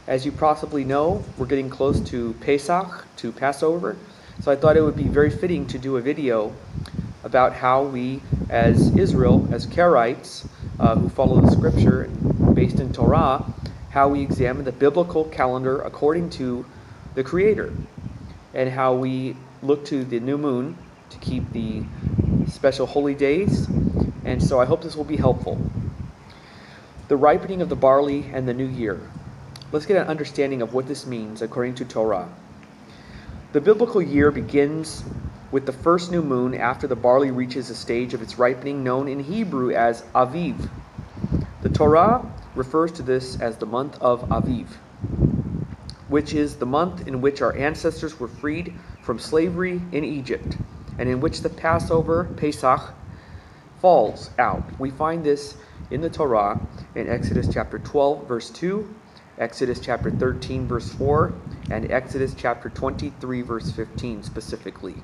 As you possibly know, we're getting close to Pesach, to Passover, so I thought it would be very fitting to do a video about how we, as Israel, as Karaites, who follow the scripture based in Torah, how we examine the biblical calendar according to the Creator, and how we look to the new moon to keep the special holy days. And so I hope this will be helpful. The ripening of the barley and the new year. Let's get an understanding of what this means according to Torah. The biblical year begins with the first new moon after the barley reaches a stage of its ripening known in Hebrew as Aviv. The Torah refers to this as the month of Aviv, which is the month in which our ancestors were freed from slavery in Egypt, and in which the Passover, Pesach, falls out. We find this in the Torah in Exodus chapter 12, verse 2, Exodus chapter 13, verse 4, and Exodus chapter 23, verse 15 specifically.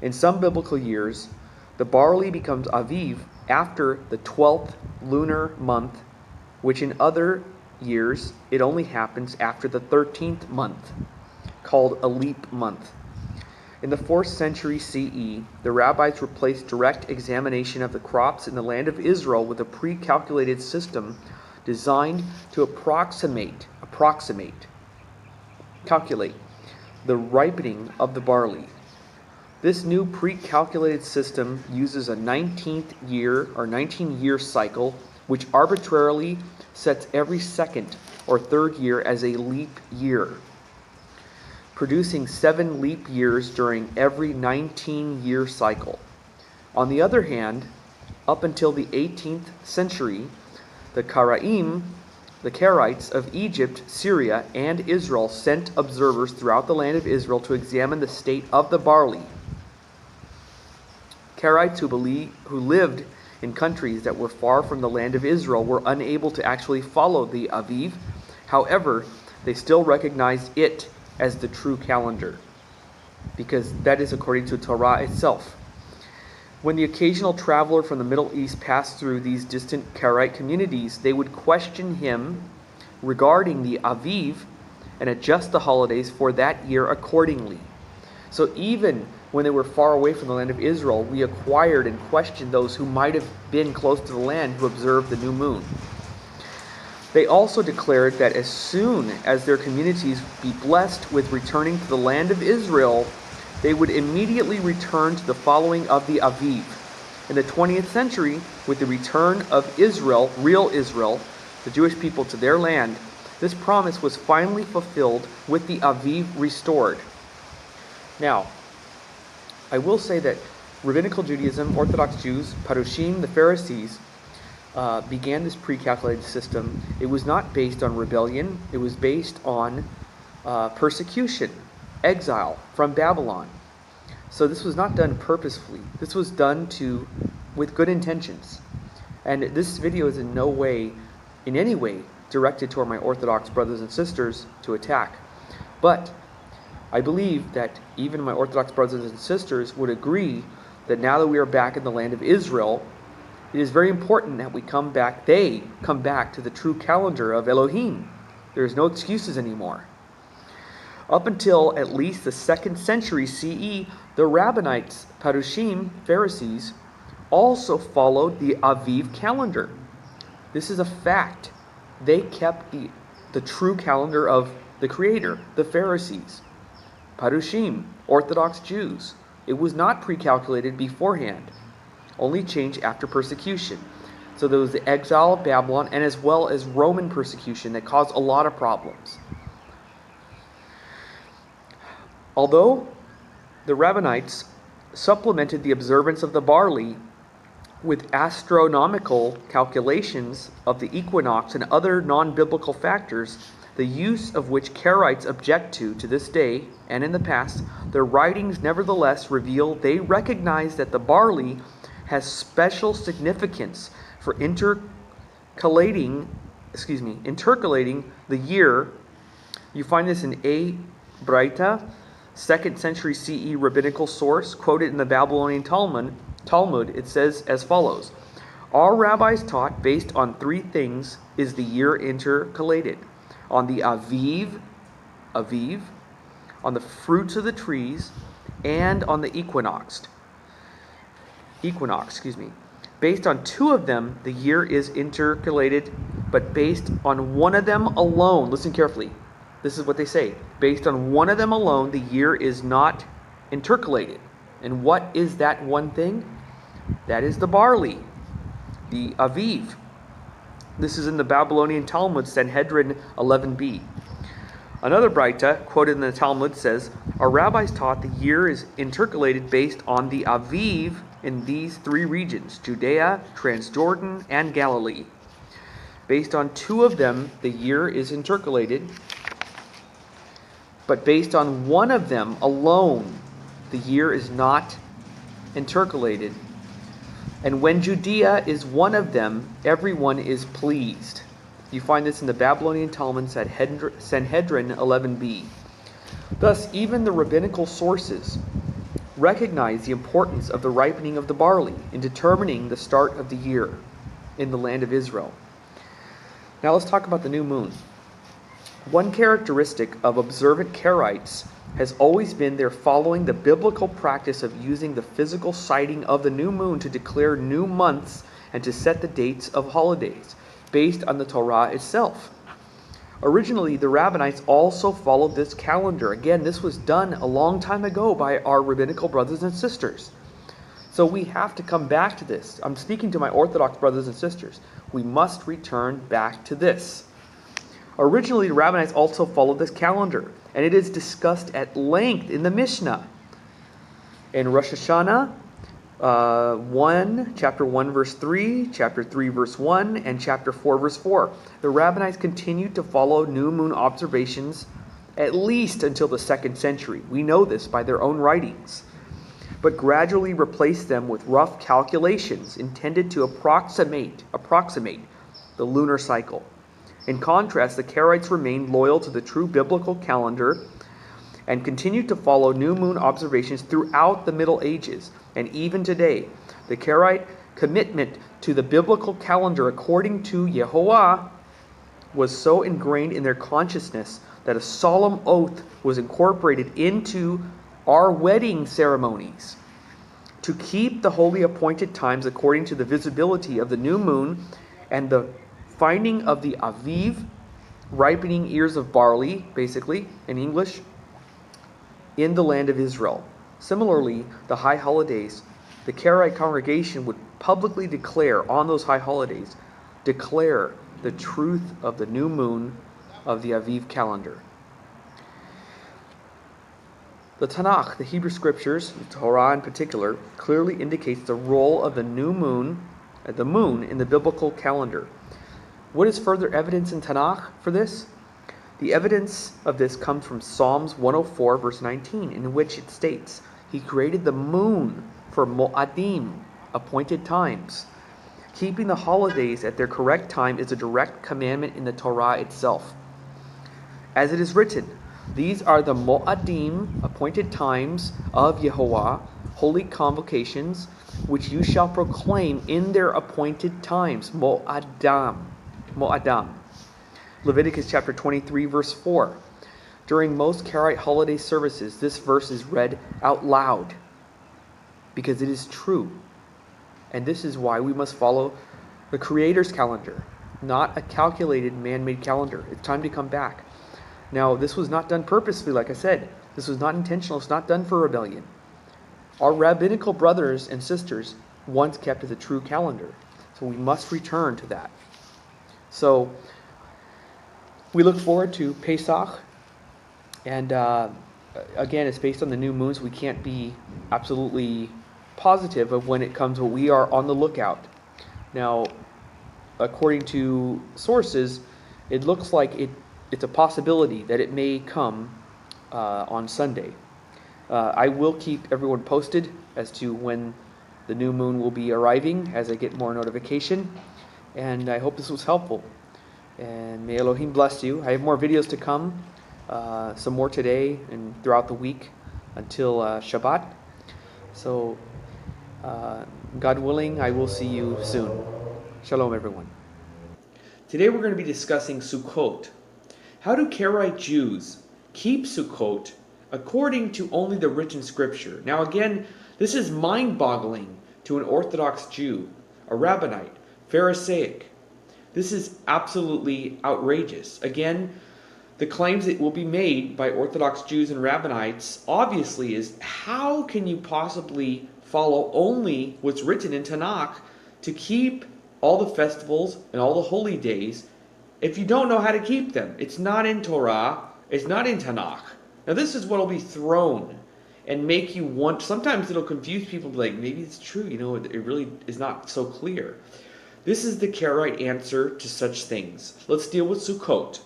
In some biblical years, the barley becomes Aviv after the 12th lunar month, which in other years it only happens after the 13th month, called a leap month. In the 4th century CE, the rabbis replaced direct examination of the crops in the land of Israel with a pre-calculated system designed to calculate the ripening of the barley. This new pre-calculated system uses a 19-year cycle, which arbitrarily sets every second or third year as a leap year, producing 7 leap years during every 19-year cycle. On the other hand, up until the 18th century, the Karaites of Egypt, Syria, and Israel sent observers throughout the land of Israel to examine the state of the barley. Karaites who lived in countries that were far from the land of Israel were unable to actually follow the Aviv. However, they still recognized it as the true calendar, because that is according to Torah itself. When the occasional traveler from the Middle East passed through these distant Karaite communities, they would question him regarding the Aviv and adjust the holidays for that year accordingly. So even when they were far away from the land of Israel, we acquired and questioned those who might have been close to the land who observed the new moon. They also declared that as soon as their communities be blessed with returning to the land of Israel, they would immediately return to the following of the Aviv. In the 20th century, with the return of Israel, real Israel, the Jewish people to their land, this promise was finally fulfilled with the Aviv restored. Now, I will say that Rabbinical Judaism, Orthodox Jews, Parushim, the Pharisees, began this pre-calculated system. It was not based on rebellion. It was based on persecution, exile from Babylon. So this was not done purposefully. This was done with good intentions. And this video is in any way directed toward my Orthodox brothers and sisters to attack. But I believe that even my Orthodox brothers and sisters would agree that now that we are back in the land of Israel, it is very important that they come back to the true calendar of Elohim. There is no excuses anymore. Up until at least the 2nd century CE, the Rabbinites, Parushim, Pharisees, also followed the Aviv calendar. This is a fact. They kept the true calendar of the Creator, the Pharisees. Parushim, Orthodox Jews. It was not pre-calculated beforehand, only changed after persecution. So there was the exile of Babylon, and as well as Roman persecution that caused a lot of problems. Although the Rabbinites supplemented the observance of the barley with astronomical calculations of the equinox and other non-biblical factors, the use of which Karaites object to this day and in the past, their writings nevertheless reveal they recognize that the barley has special significance for intercalating the year. You find this in A. Braita, 2nd century CE rabbinical source, quoted in the Babylonian Talmud. It says as follows: Our rabbis taught based on 3 things is the year intercalated. on the Aviv, on the fruits of the trees, and on the equinox. Based on two of them, the year is intercalated, but based on one of them alone, listen carefully, this is what they say, based on one of them alone, the year is not intercalated. And what is that one thing? That is the barley, the Aviv. This is in the Babylonian Talmud, Sanhedrin 11b. Another Braita, quoted in the Talmud, says, our rabbis taught the year is intercalated based on the Aviv in these three regions, Judea, Transjordan, and Galilee. Based on two of them, the year is intercalated, but based on one of them alone, the year is not intercalated. And when Judea is one of them, everyone is pleased. You find this in the Babylonian Talmud, Sanhedrin 11b. Thus, even the rabbinical sources recognize the importance of the ripening of the barley in determining the start of the year in the land of Israel. Now let's talk about the new moon. One characteristic of observant Karaites has always been their following the biblical practice of using the physical sighting of the new moon to declare new months and to set the dates of holidays, based on the Torah itself. Originally, the rabbinites also followed this calendar. Again, this was done a long time ago by our rabbinical brothers and sisters. So we have to come back to this. I'm speaking to my Orthodox brothers and sisters. We must return back to this. Originally, the rabbinites also followed this calendar, and it is discussed at length in the Mishnah. In Rosh Hashanah, chapter 1, verse 3, chapter 3, verse 1, and chapter 4, verse 4. The rabbis continued to follow new moon observations at least until the 2nd century. We know this by their own writings, but gradually replaced them with rough calculations intended to approximate the lunar cycle. In contrast, the Karaites remained loyal to the true biblical calendar and continued to follow new moon observations throughout the Middle Ages. And even today, the Karaite commitment to the biblical calendar according to Yehovah was so ingrained in their consciousness that a solemn oath was incorporated into our wedding ceremonies to keep the holy appointed times according to the visibility of the new moon and the finding of the Aviv, ripening ears of barley, basically, in English, in the land of Israel. Similarly, the high holidays, the Karaite congregation would publicly declare on those high holidays, declare the truth of the new moon of the Aviv calendar. The Tanakh, the Hebrew scriptures, the Torah in particular, clearly indicates the role of the new moon, the moon in the biblical calendar. What is further evidence in Tanakh for this? The evidence of this comes from Psalms 104, verse 19, in which it states, He created the moon for Mo'adim, appointed times. Keeping the holidays at their correct time is a direct commandment in the Torah itself. As it is written, these are the Mo'adim, appointed times of Yehovah, holy convocations, which you shall proclaim in their appointed times. Mo'adam. Leviticus chapter 23, verse 4. During most Karaite holiday services, this verse is read out loud because it is true. And this is why we must follow the Creator's calendar, not a calculated man-made calendar. It's time to come back. Now, this was not done purposefully, like I said. This was not intentional. It's not done for rebellion. Our rabbinical brothers and sisters once kept the true calendar. So we must return to that. So we look forward to Pesach. And again, it's based on the new moons. We can't be absolutely positive of when it comes, but we are on the lookout. Now, according to sources, it looks like it's a possibility that it may come on Sunday. I will keep everyone posted as to when the new moon will be arriving as I get more notification. And I hope this was helpful. And may Elohim bless you. I have more videos to come, some more today and throughout the week until Shabbat. So, God willing, I will see you soon. Shalom, everyone. Today we're going to be discussing Sukkot. How do Karaite Jews keep Sukkot according to only the written scripture? Now again, this is mind-boggling to an Orthodox Jew, a Rabbinite, Pharisaic. This is absolutely outrageous. Again, the claims that will be made by Orthodox Jews and Rabbinites obviously is, how can you possibly follow only what's written in Tanakh to keep all the festivals and all the holy days if you don't know how to keep them? It's not in Torah, it's not in Tanakh. Now this is what will be thrown and make you want, sometimes it'll confuse people, like, maybe it's true, it really is not so clear. This is the Karaite answer to such things. Let's deal with Sukkot.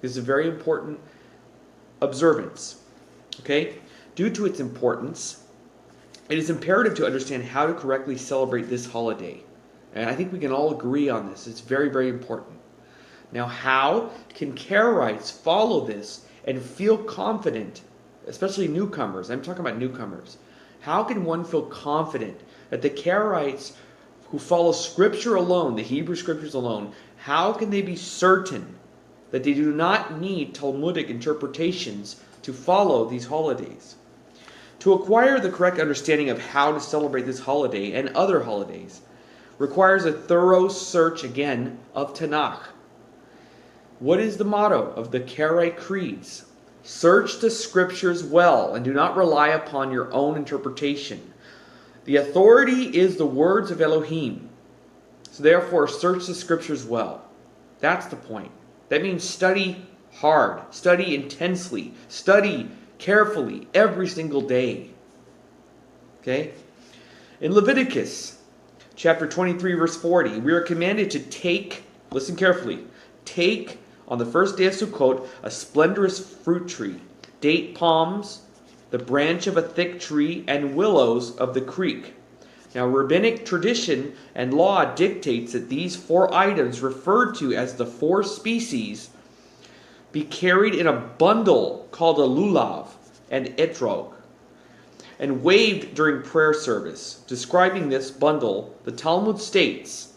This is a very important observance. Okay? Due to its importance, it is imperative to understand how to correctly celebrate this holiday. And I think we can all agree on this. It's very, very important. Now, how can Karaites follow this and feel confident, especially newcomers? I'm talking about newcomers. How can one feel confident that the Karaites who follow Scripture alone, the Hebrew Scriptures alone, how can they be certain that they do not need Talmudic interpretations to follow these holidays? To acquire the correct understanding of how to celebrate this holiday and other holidays requires a thorough search, again, of Tanakh. What is the motto of the Karaite creeds? Search the Scriptures well and do not rely upon your own interpretation. The authority is the words of Elohim. So therefore, search the Scriptures well. That's the point. That means study hard, study intensely, study carefully every single day. Okay? In Leviticus chapter 23, verse 40, we are commanded to take, listen carefully, take on the first day of Sukkot a splendorous fruit tree, date palms, the branch of a thick tree, and willows of the creek. Now, rabbinic tradition and law dictates that these 4 items, referred to as the 4 species, be carried in a bundle called a lulav and etrog, and waved during prayer service. Describing this bundle, the Talmud states,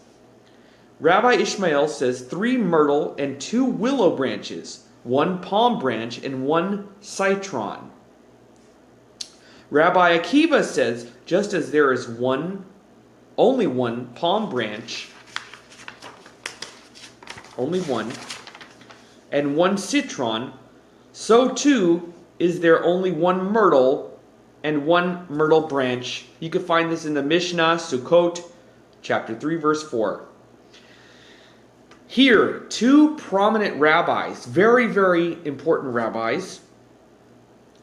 Rabbi Ishmael says 3 myrtle and 2 willow branches, 1 palm branch and 1 citron. Rabbi Akiva says, just as there is only one palm branch, only one, and 1 citron, so too is there only 1 myrtle and 1 myrtle branch. You can find this in the Mishnah, Sukkot, chapter 3, verse 4. Here, 2 prominent rabbis, very, very important rabbis,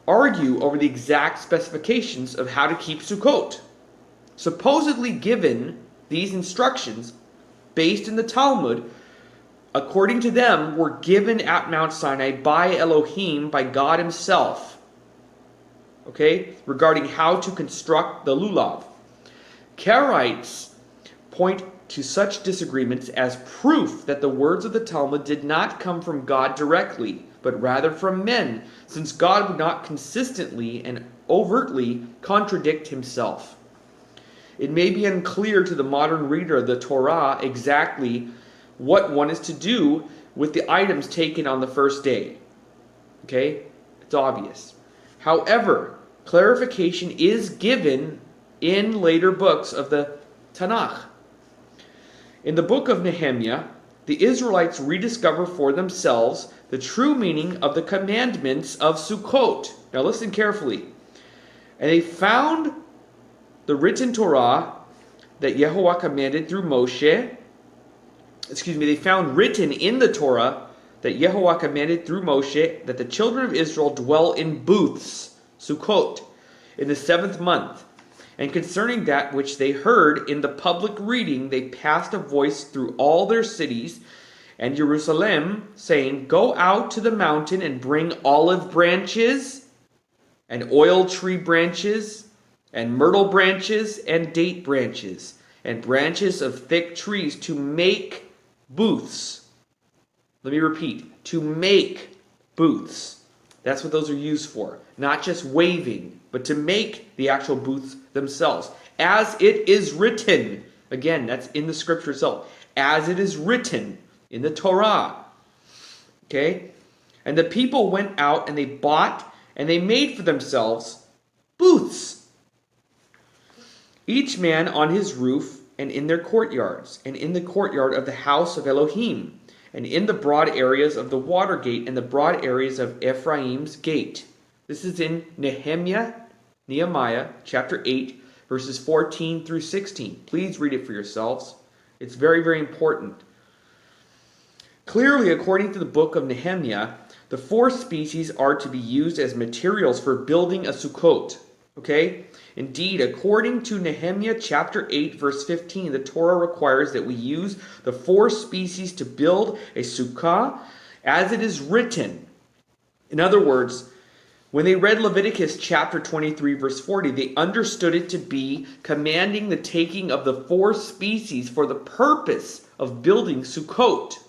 argue over the exact specifications of how to keep Sukkot. Supposedly given these instructions, based in the Talmud, according to them, were given at Mount Sinai by Elohim, by God himself. Okay? Regarding how to construct the lulav. Karaites point to such disagreements as proof that the words of the Talmud did not come from God directly, but rather from men, since God would not consistently and overtly contradict himself. It may be unclear to the modern reader of the Torah exactly what one is to do with the items taken on the first day. Okay? It's obvious. However, clarification is given in later books of the Tanakh. In the book of Nehemiah, the Israelites rediscover for themselves the true meaning of the commandments of Sukkot. Now listen carefully. And they found the written Torah that Yehovah commanded through Moshe. They found written in the Torah that Yehovah commanded through Moshe that the children of Israel dwell in booths, Sukkot, in the 7th month. And concerning that which they heard in the public reading, they passed a voice through all their cities and Jerusalem, saying, Go out to the mountain and bring olive branches and oil tree branches and myrtle branches and date branches and branches of thick trees to make booths. Let me repeat, to make booths. That's what those are used for. Not just waving, but to make the actual booths themselves. As it is written. Again, that's in the scripture itself. As it is written in the Torah. Okay? And the people went out and they bought and they made for themselves booths, each man on his roof and in their courtyards, and in the courtyard of the house of Elohim, and in the broad areas of the water gate and the broad areas of Ephraim's gate. This is in Nehemiah chapter 8, verses 14 through 16. Please read it for yourselves. It's very, very important. Clearly, according to the book of Nehemiah, the 4 species are to be used as materials for building a Sukkot. Okay? Indeed, according to Nehemiah chapter 8, verse 15, the Torah requires that we use the 4 species to build a sukkah as it is written. In other words, when they read Leviticus chapter 23, verse 40, they understood it to be commanding the taking of the 4 species for the purpose of building Sukkot.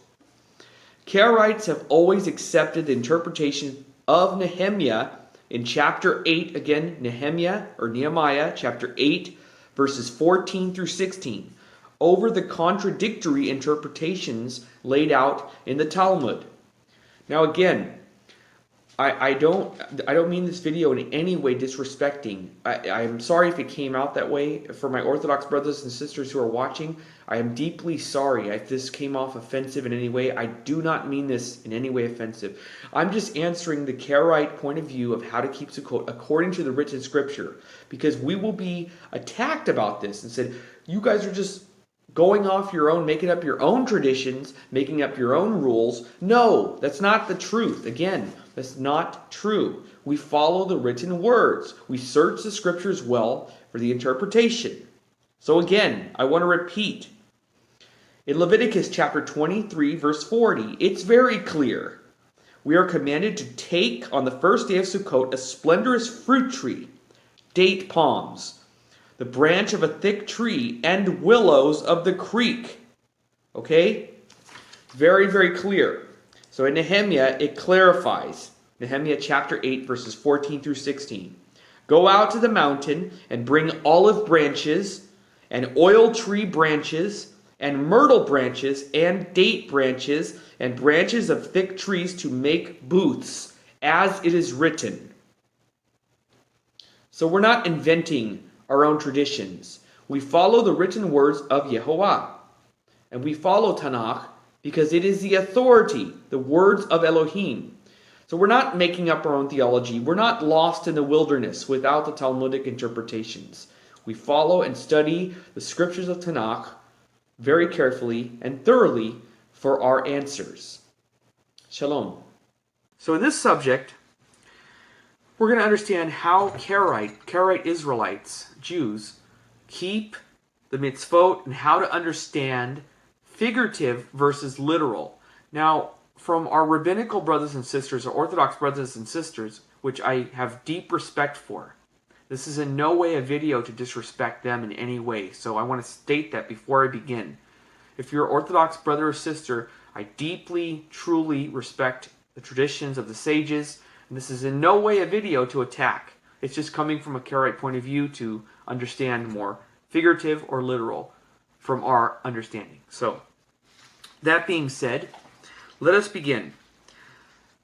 Karaites have always accepted the interpretation of Nehemiah in chapter 8, again, Nehemiah chapter 8, verses 14 through 16, over the contradictory interpretations laid out in the Talmud. Now again, I don't mean this video in any way disrespecting. I'm sorry if it came out that way. For my Orthodox brothers and sisters who are watching, I am deeply sorry if this came off offensive in any way. I do not mean this in any way offensive. I'm just answering the Karaite point of view of how to keep Sukkot according to the written scripture. Because we will be attacked about this and said, you guys are just going off your own, making up your own traditions, making up your own rules. No, that's not the truth. Again, that's not true. We follow the written words. We search the scriptures well for the interpretation. So again, I want to repeat. In Leviticus chapter 23, verse 40, it's very clear. We are commanded to take on the first day of Sukkot a splendorous fruit tree, date palms, the branch of a thick tree, and willows of the creek. Okay? Very, very clear. So in Nehemiah, it clarifies. Nehemiah chapter 8, verses 14 through 16. Go out to the mountain and bring olive branches and oil tree branches and myrtle branches and date branches and branches of thick trees to make booths, as it is written. So we're not inventing our own traditions. We follow the written words of Yehovah. And we follow Tanakh because it is the authority, the words of Elohim. So we're not making up our own theology. We're not lost in the wilderness without the Talmudic interpretations. We follow and study the scriptures of Tanakh very carefully and thoroughly for our answers. Shalom. So in this subject, we're going to understand how Karaite Israelites, Jews, keep the mitzvot and how to understand figurative versus literal. Now, from our rabbinical brothers and sisters, our Orthodox brothers and sisters, which I have deep respect for, this is in no way a video to disrespect them in any way, so I want to state that before I begin. If you're an Orthodox brother or sister, I deeply, truly respect the traditions of the sages, and this is in no way a video to attack. It's just coming from a Karaite point of view to understand more figurative or literal from our understanding. So, that being said, let us begin.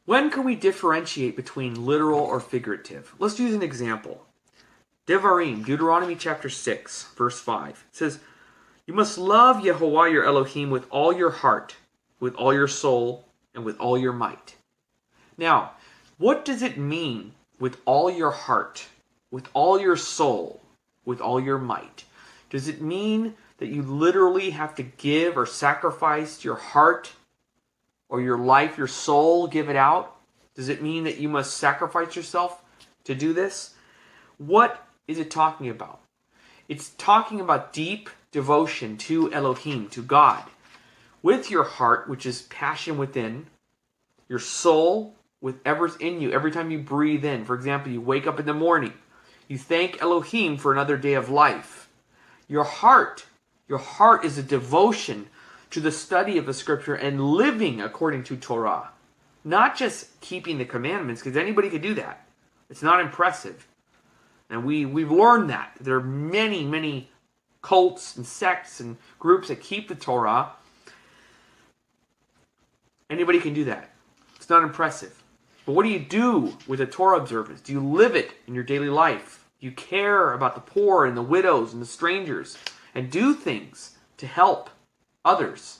When can we differentiate between literal or figurative? Let's use an example. Devarim, Deuteronomy chapter 6, verse 5. It says, you must love Yehovah your Elohim with all your heart, with all your soul, and with all your might. Now, what does it mean with all your heart, with all your soul, with all your might? Does it mean that you literally have to give or sacrifice your heart or your life, your soul, give it out? Does it mean that you must sacrifice yourself to do this? What is it talking about? It's talking about deep devotion to Elohim, to God, with your heart, which is passion within, your soul, with whatever's in you. Every time you breathe in, for example, you wake up in the morning, you thank Elohim for another day of life. Your heart is a devotion to the study of the scripture and living according to Torah. Not just keeping the commandments, because anybody could do that. It's not impressive. And we've learned that. There are many, many cults and sects and groups that keep the Torah. Anybody can do that. It's not impressive. But what do you do with a Torah observance? Do you live it in your daily life? Do you care about the poor and the widows and the strangers and do things to help others?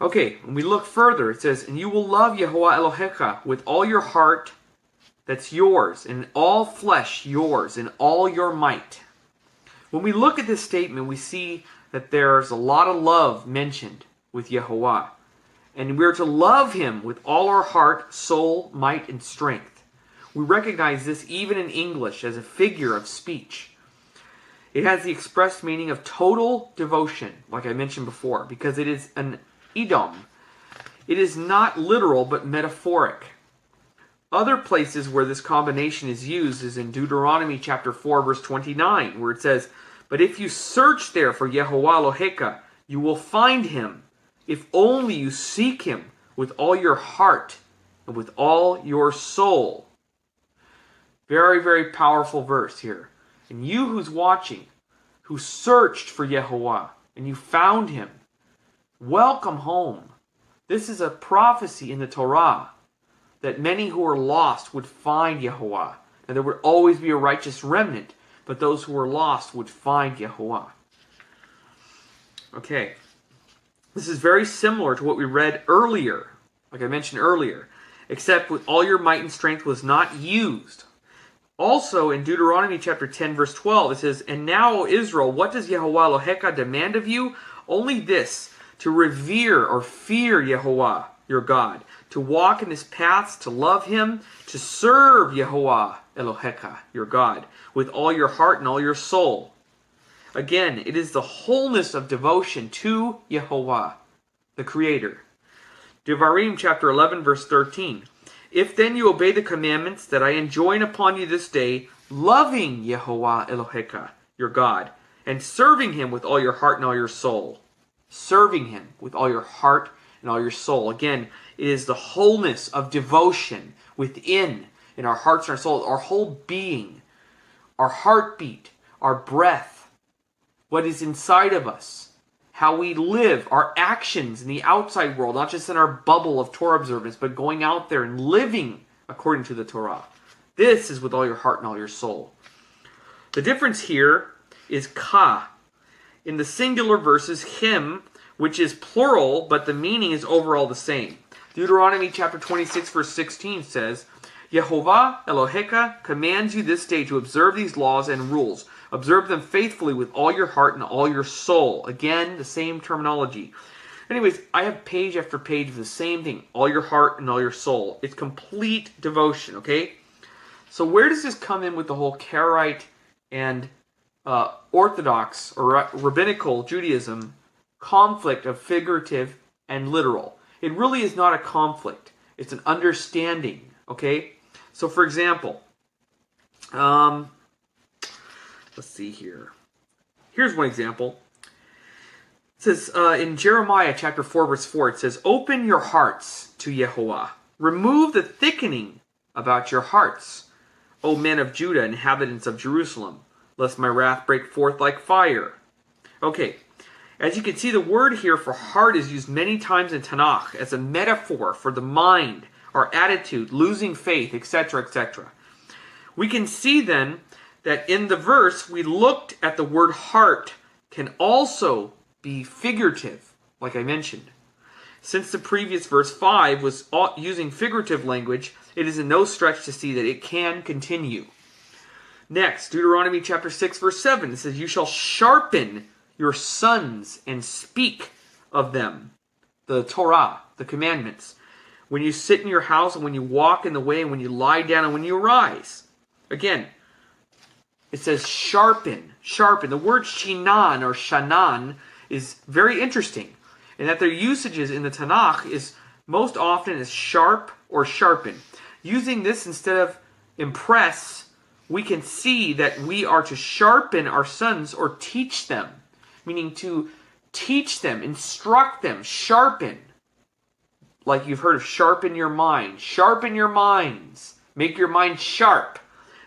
Okay, when we look further, it says, and you will love Yehovah Elohecha with all your heart, that's yours, and all flesh yours, and all your might. When we look at this statement, we see that there's a lot of love mentioned with Yehovah. And we're to love him with all our heart, soul, might, and strength. We recognize this even in English as a figure of speech. It has the expressed meaning of total devotion, like I mentioned before, because it is an idom. It is not literal, but metaphoric. Other places where this combination is used is in Deuteronomy chapter 4, verse 29, where it says, but if you search there for Yehovah Elohecha, you will find him, if only you seek him with all your heart and with all your soul. Very, very powerful verse here. And you who's watching, who searched for Yehovah, and you found him, welcome home. This is a prophecy in the Torah that many who are lost would find Yehovah. And there would always be a righteous remnant, but those who were lost would find Yehovah. Okay. This is very similar to what we read earlier, like I mentioned earlier, except with all your might and strength was not used. Also in Deuteronomy chapter 10, verse 12, it says, and now, O Israel, what does Yehovah Elohecha demand of you? Only this, to revere or fear Yehovah, your God, to walk in his paths, to love him, to serve Yehovah Elohecha, your God, with all your heart and all your soul. Again, it is the wholeness of devotion to Yehovah, the Creator. Devarim chapter 11, verse 13. If then you obey the commandments that I enjoin upon you this day, loving Yehovah Elohecha, your God, and serving him with all your heart and all your soul. Serving him with all your heart and all your soul. Again, it is the wholeness of devotion within, in our hearts and our souls, our whole being, our heartbeat, our breath, what is inside of us, how we live, our actions in the outside world, not just in our bubble of Torah observance, but going out there and living according to the Torah. This is with all your heart and all your soul. The difference here is ka. In the singular versus him, which is plural, but the meaning is overall the same. Deuteronomy chapter 26, verse 16 says, Yehovah Elohecha commands you this day to observe these laws and rules. Observe them faithfully with all your heart and all your soul. Again, the same terminology. Anyways, I have page after page of the same thing. All your heart and all your soul. It's complete devotion, okay? So where does this come in with the whole Karaite and Orthodox or Rabbinical Judaism conflict of figurative and literal? It really is not a conflict. It's an understanding, okay? So for example, let's see here. Here's one example. It says in Jeremiah chapter 4, verse 4, it says, open your hearts to Yehovah. Remove the thickening about your hearts, O men of Judah, inhabitants of Jerusalem, lest my wrath break forth like fire. Okay, as you can see, the word here for heart is used many times in Tanakh as a metaphor for the mind, our attitude, losing faith, etc., etc. We can see then that in the verse, we looked at the word heart can also be figurative, like I mentioned. Since the previous verse 5 was using figurative language, it is in no stretch to see that it can continue. Next, Deuteronomy chapter 6, verse 7, it says, you shall sharpen your sons and speak of them, the Torah, the commandments, when you sit in your house and when you walk in the way and when you lie down and when you arise. Again, it says sharpen, sharpen. The word shinan or shanan is very interesting in that their usages in the Tanakh is most often as sharp or sharpen. Using this instead of impress, we can see that we are to sharpen our sons or teach them, meaning to teach them, instruct them, sharpen. Like you've heard of sharpen your mind. Sharpen your minds. Make your mind sharp.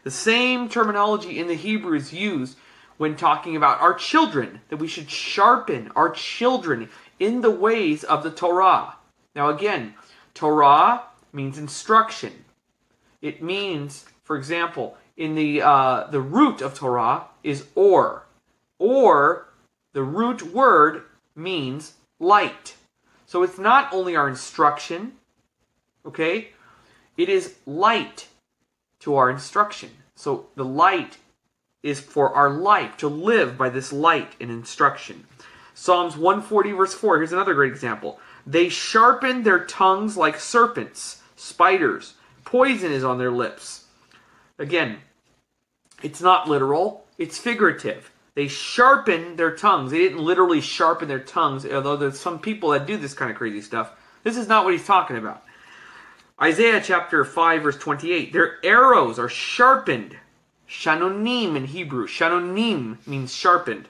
The same terminology in the Hebrew is used when talking about our children, that we should sharpen our children in the ways of the Torah. Now again, Torah means instruction. It means, for example, in the root of Torah is or. Or, the root word means light. So it's not only our instruction, okay? It is light to our instruction. So the light is for our life, to live by this light and instruction. Psalms 140 verse 4, here's another great example. They sharpen their tongues like serpents, spiders. Poison is on their lips. Again, it's not literal, it's figurative. They sharpen their tongues. They didn't literally sharpen their tongues, although there's some people that do this kind of crazy stuff. This is not what he's talking about. Isaiah chapter 5 verse 28. Their arrows are sharpened. Shanonim in Hebrew. Shanonim means sharpened.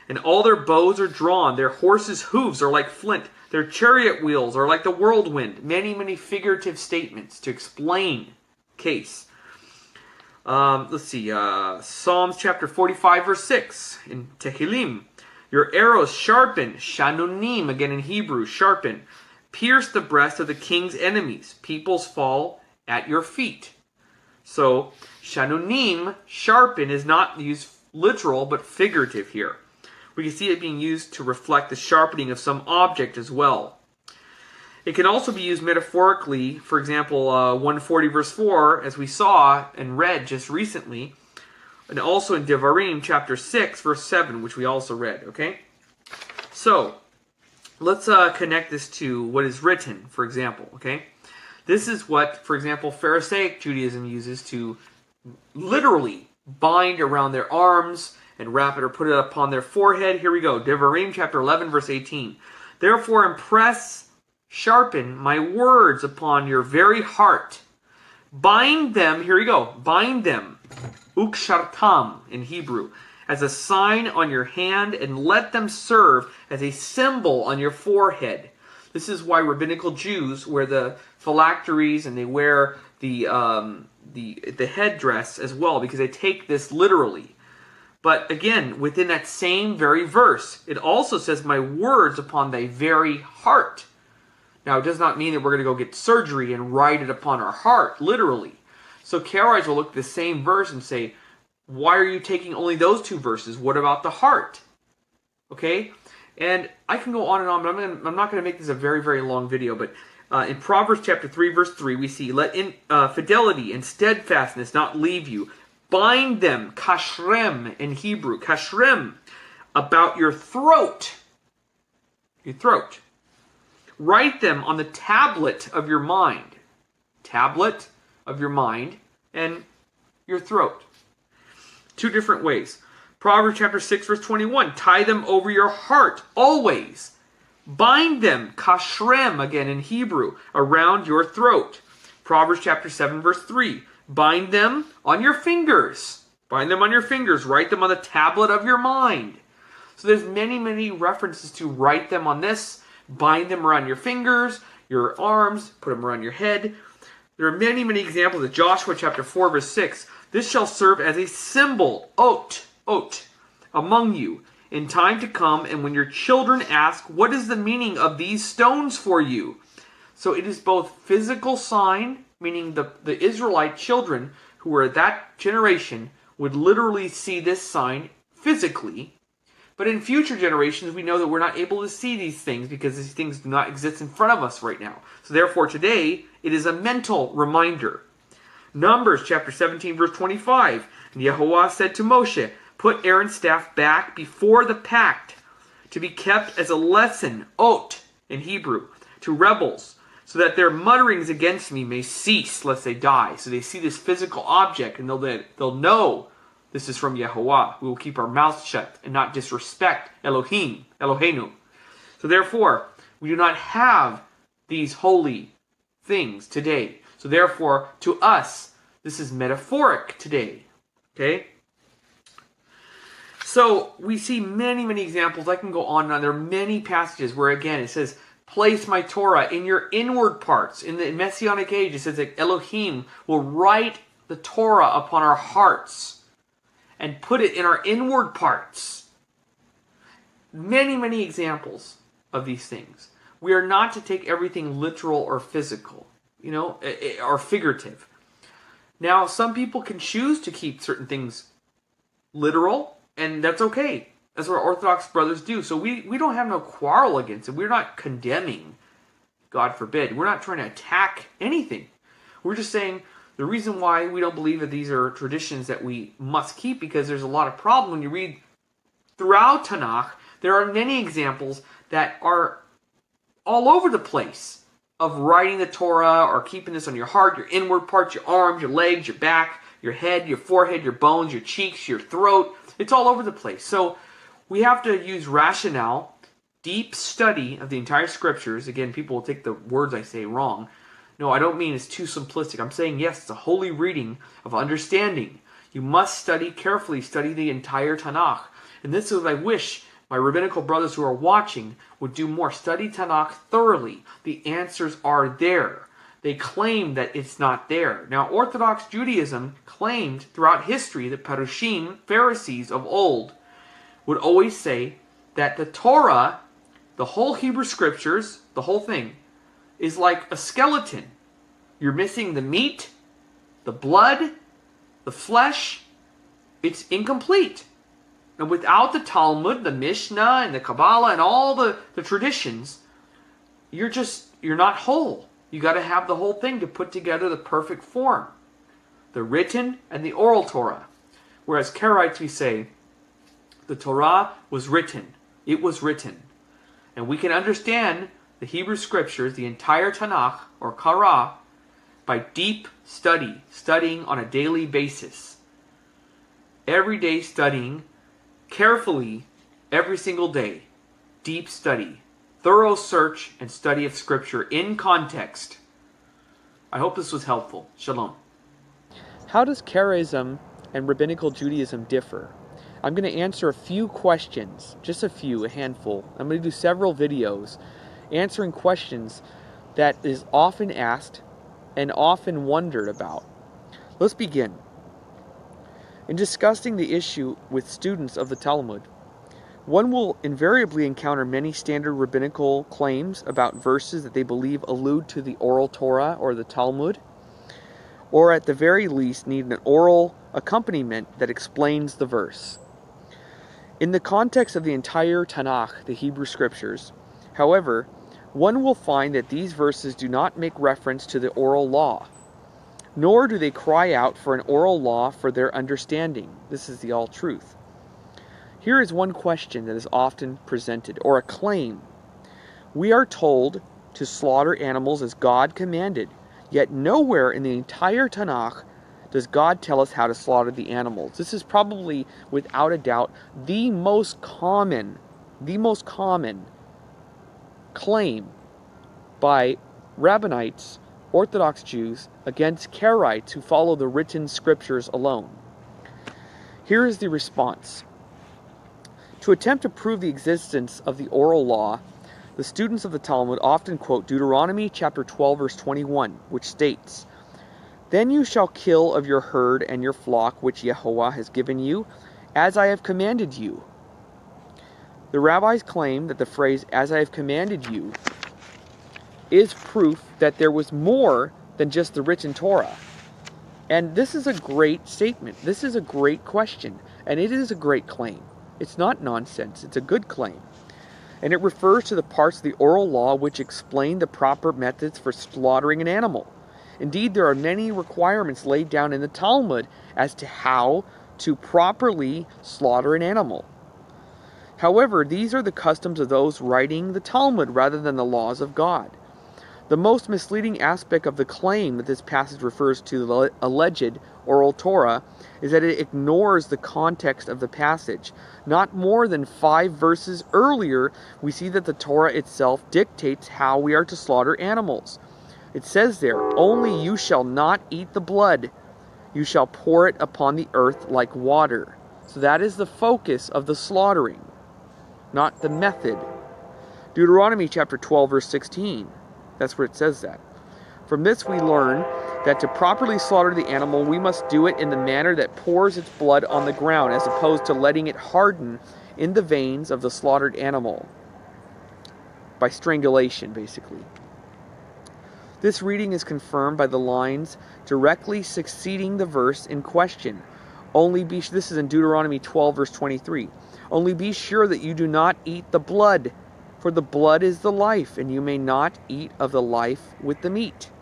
And all their bows are drawn. Their horses' hooves are like flint. Their chariot wheels are like the whirlwind. Many, many figurative statements to explain case. Let's see. Psalms chapter 45 verse 6 in Tehillim. Your arrows sharpen. Shanonim, again in Hebrew, sharpen. Pierce the breast of the king's enemies. Peoples fall at your feet. So, shanonim, sharpen, is not used literal, but figurative here. We can see it being used to reflect the sharpening of some object as well. It can also be used metaphorically, for example, 140 verse 4, as we saw and read just recently, and also in Devarim chapter 6 verse 7, which we also read, okay? So, let's connect this to what is written, for example, okay? This is what, for example, Pharisaic Judaism uses to literally bind around their arms and wrap it or put it upon their forehead. Here we go. Devarim chapter 11 verse 18. Therefore impress, sharpen my words upon your very heart. Bind them, here we go, bind them, ukshartam in Hebrew, as a sign on your hand, and let them serve as a symbol on your forehead. This is why rabbinical Jews wear the phylacteries and they wear the headdress as well, because they take this literally. But again, within that same very verse, it also says, my words upon thy very heart. Now, it does not mean that we're going to go get surgery and write it upon our heart, literally. So Karaites will look at the same verse and say, why are you taking only those two verses? What about the heart? Okay? And I can go on and on, but I'm not going to make this a very, very long video. But in Proverbs chapter 3, verse 3, we see, let fidelity and steadfastness not leave you. Bind them, kashrem in Hebrew, kashrem, about your throat. Your throat. Write them on the tablet of your mind. Tablet of your mind and your throat. Two different ways. Proverbs chapter 6 verse 21. Tie them over your heart always. Bind them, kashrem again in Hebrew, around your throat. Proverbs chapter 7 verse 3. Bind them on your fingers. Bind them on your fingers. Write them on the tablet of your mind. So there's many, many references to write them on this. Bind them around your fingers, your arms, put them around your head. There are many, many examples of Joshua chapter 4 verse 6. This shall serve as a symbol, ot, among you, in time to come, and when your children ask, what is the meaning of these stones for you? So it is both physical sign, meaning the Israelite children who were that generation would literally see this sign physically. But in future generations, we know that we're not able to see these things because these things do not exist in front of us right now. So therefore today, it is a mental reminder. Numbers chapter 17 verse 25. And Yehovah said to Moshe, put Aaron's staff back before the pact to be kept as a lesson, ot in Hebrew, to rebels, so that their mutterings against me may cease lest they die. So they see this physical object and they'll know this is from Yehovah. We will keep our mouths shut and not disrespect Elohim, Eloheinu. So therefore, we do not have these holy things today. So therefore, to us, this is metaphoric today. Okay? So we see many, many examples. I can go on and on. There are many passages where, again, it says, place my Torah in your inward parts. In the Messianic age, it says that Elohim will write the Torah upon our hearts and put it in our inward parts. Many, many examples of these things. we are not to take everything literal or physical, or figurative. Now, some people can choose to keep certain things literal, and that's okay. That's what Orthodox brothers do. So we don't have no quarrel against it. We're not condemning, God forbid. We're not trying to attack anything. We're just saying the reason why we don't believe that these are traditions that we must keep, because there's a lot of problem. When you read throughout Tanakh, there are many examples that are all over the place of writing the Torah or keeping this on your heart, your inward parts, your arms, your legs, your back, your head, your forehead, your bones, your cheeks, your throat. It's all over the place. So we have to use rationale, deep study of the entire scriptures. Again, people will take the words I say wrong. No, I don't mean it's too simplistic. I'm saying, yes, it's a holy reading of understanding. You must study carefully, study the entire Tanakh. And this is what I wish my rabbinical brothers who are watching would do more. Study Tanakh thoroughly. The answers are there. They claim that it's not there. Now, Orthodox Judaism claimed throughout history that Parushim, Pharisees of old, would always say that the Torah, the whole Hebrew scriptures, the whole thing, is like a skeleton. You're missing the meat, the blood, the flesh. It's incomplete. And without the Talmud, the Mishnah, and the Kabbalah, and all the traditions, you're not whole. You got to have the whole thing to put together the perfect form. The written and the oral Torah. Whereas Karaites, we say, the Torah was written. It was written. And we can understand the Hebrew scriptures, the entire Tanakh, or Kara, by deep studying on a daily basis. Every day studying, carefully, every single day. Deep study. Thorough search and study of scripture in context. I hope this was helpful. Shalom. How does Karaism and Rabbinical Judaism differ? I'm going to answer a few questions, just a few, a handful. I'm going to do several videos answering questions that is often asked and often wondered about. Let's begin. In discussing the issue with students of the Talmud, one will invariably encounter many standard rabbinical claims about verses that they believe allude to the oral Torah or the Talmud, or at the very least need an oral accompaniment that explains the verse. In the context of the entire Tanakh, the Hebrew Scriptures, however, one will find that these verses do not make reference to the oral law, nor do they cry out for an oral law for their understanding. This is the all-truth. Here is one question that is often presented, or a claim. We are told to slaughter animals as God commanded, yet nowhere in the entire Tanakh does God tell us how to slaughter the animals. This is probably, without a doubt, the most common claim by Rabbinites, Orthodox Jews, against Karaites who follow the written scriptures alone. Here is the response. To attempt to prove the existence of the oral law, the students of the Talmud often quote Deuteronomy chapter 12, verse 21, which states, "Then you shall kill of your herd and your flock which Yehovah has given you, as I have commanded you." The rabbis claim that the phrase, "as I have commanded you," is proof that there was more than just the written Torah. And this is a great statement. This is a great question. And it is a great claim. It's not nonsense. It's a good claim. And it refers to the parts of the oral law which explain the proper methods for slaughtering an animal. Indeed, there are many requirements laid down in the Talmud as to how to properly slaughter an animal. However, these are the customs of those writing the Talmud rather than the laws of God. The most misleading aspect of the claim that this passage refers to the alleged oral Torah is that it ignores the context of the passage. Not more than 5 verses earlier, we see that the Torah itself dictates how we are to slaughter animals. It says there, "Only you shall not eat the blood. You shall pour it upon the earth like water." So that is the focus of the slaughtering, not the method. Deuteronomy chapter 12, verse 16. That's where it says that. From this we learn that to properly slaughter the animal, we must do it in the manner that pours its blood on the ground, as opposed to letting it harden in the veins of the slaughtered animal. by strangulation, basically. This reading is confirmed by the lines directly succeeding the verse in question. This is in Deuteronomy 12, verse 23. Only be sure that you do not eat the blood, for the blood is the life, and you may not eat of the life with the meat.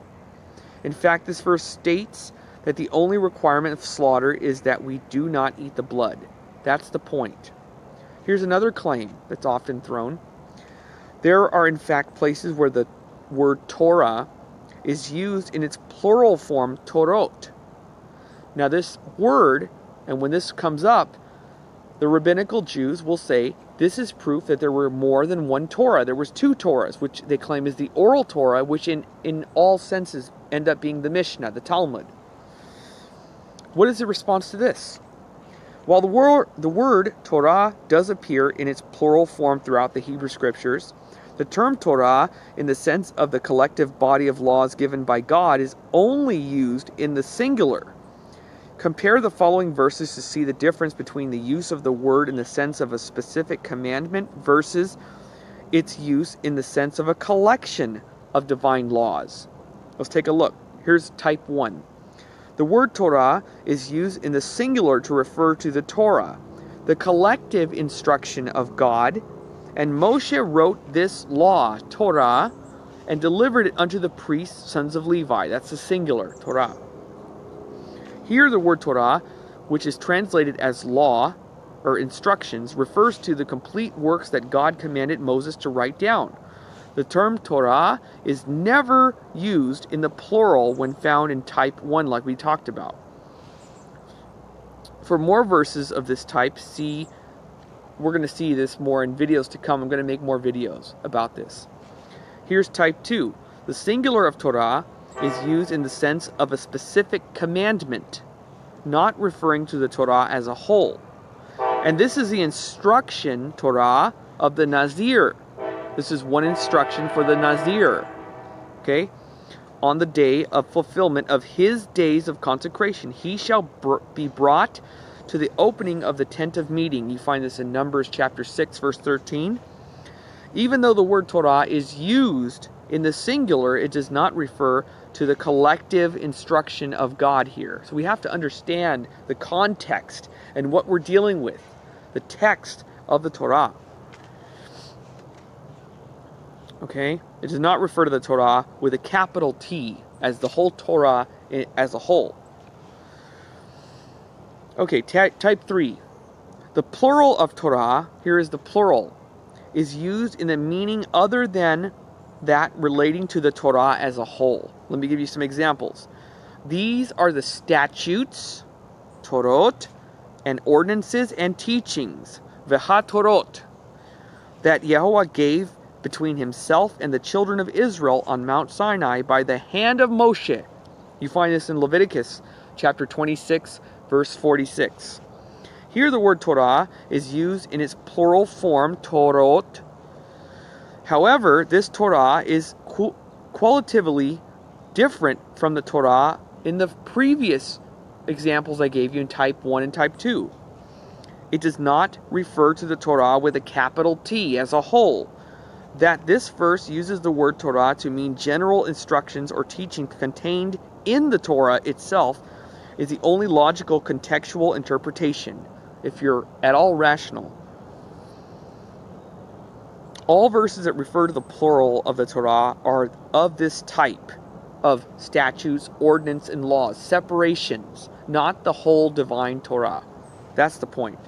In fact, this verse states that the only requirement of slaughter is that we do not eat the blood. That's the point. Here's another claim that's often thrown. There are, in fact, places where the word Torah is used in its plural form, Torot. Now this word, and when this comes up, the rabbinical Jews will say this is proof that there were more than one Torah. There was two Torahs, which they claim is the oral Torah, which in all senses end up being the Mishnah, the Talmud. What is the response to this? While the word Torah does appear in its plural form throughout the Hebrew Scriptures, the term Torah, in the sense of the collective body of laws given by God, is only used in the singular. Compare the following verses to see the difference between the use of the word in the sense of a specific commandment versus its use in the sense of a collection of divine laws. Let's take a look. Here's type 1. The word Torah is used in the singular to refer to the Torah, the collective instruction of God, and Moshe wrote this law, Torah, and delivered it unto the priests, sons of Levi. That's the singular, Torah. Here the word Torah, which is translated as law or instructions, refers to the complete works that God commanded Moses to write down. The term Torah is never used in the plural when found in type 1 like we talked about. For more verses of this type, we're going to see this more in videos to come. I'm going to make more videos about this. Here's type 2. The singular of Torah is used in the sense of a specific commandment, not referring to the Torah as a whole. And this is the instruction, Torah, of the Nazir. This is one instruction for the Nazir. Okay? On the day of fulfillment of his days of consecration, he shall be brought to the opening of the tent of meeting. You find this in Numbers chapter 6, verse 13. Even though the word Torah is used in the singular, it does not refer to the collective instruction of God here. So we have to understand the context and what we're dealing with, the text of the Torah. Okay? It does not refer to the Torah with a capital T as the whole Torah as a whole. Okay, type 3. The plural of Torah, here is the plural, is used in the meaning other than that relating to the Torah as a whole. Let me give you some examples. These are the statutes, Torot, and ordinances and teachings, Vehatorot, that Yehovah gave between himself and the children of Israel on Mount Sinai by the hand of Moshe. You find this in Leviticus chapter 26, verse 46. Here the word Torah is used in its plural form, Torot. However, this Torah is qualitatively different from the Torah in the previous examples I gave you in type 1 and type 2. It does not refer to the Torah with a capital T as a whole. That this verse uses the word Torah to mean general instructions or teaching contained in the Torah itself is the only logical contextual interpretation, if you're at all rational. All verses that refer to the plural of the Torah are of this type of statutes, ordinance, and laws, separations, not the whole divine Torah. That's the point.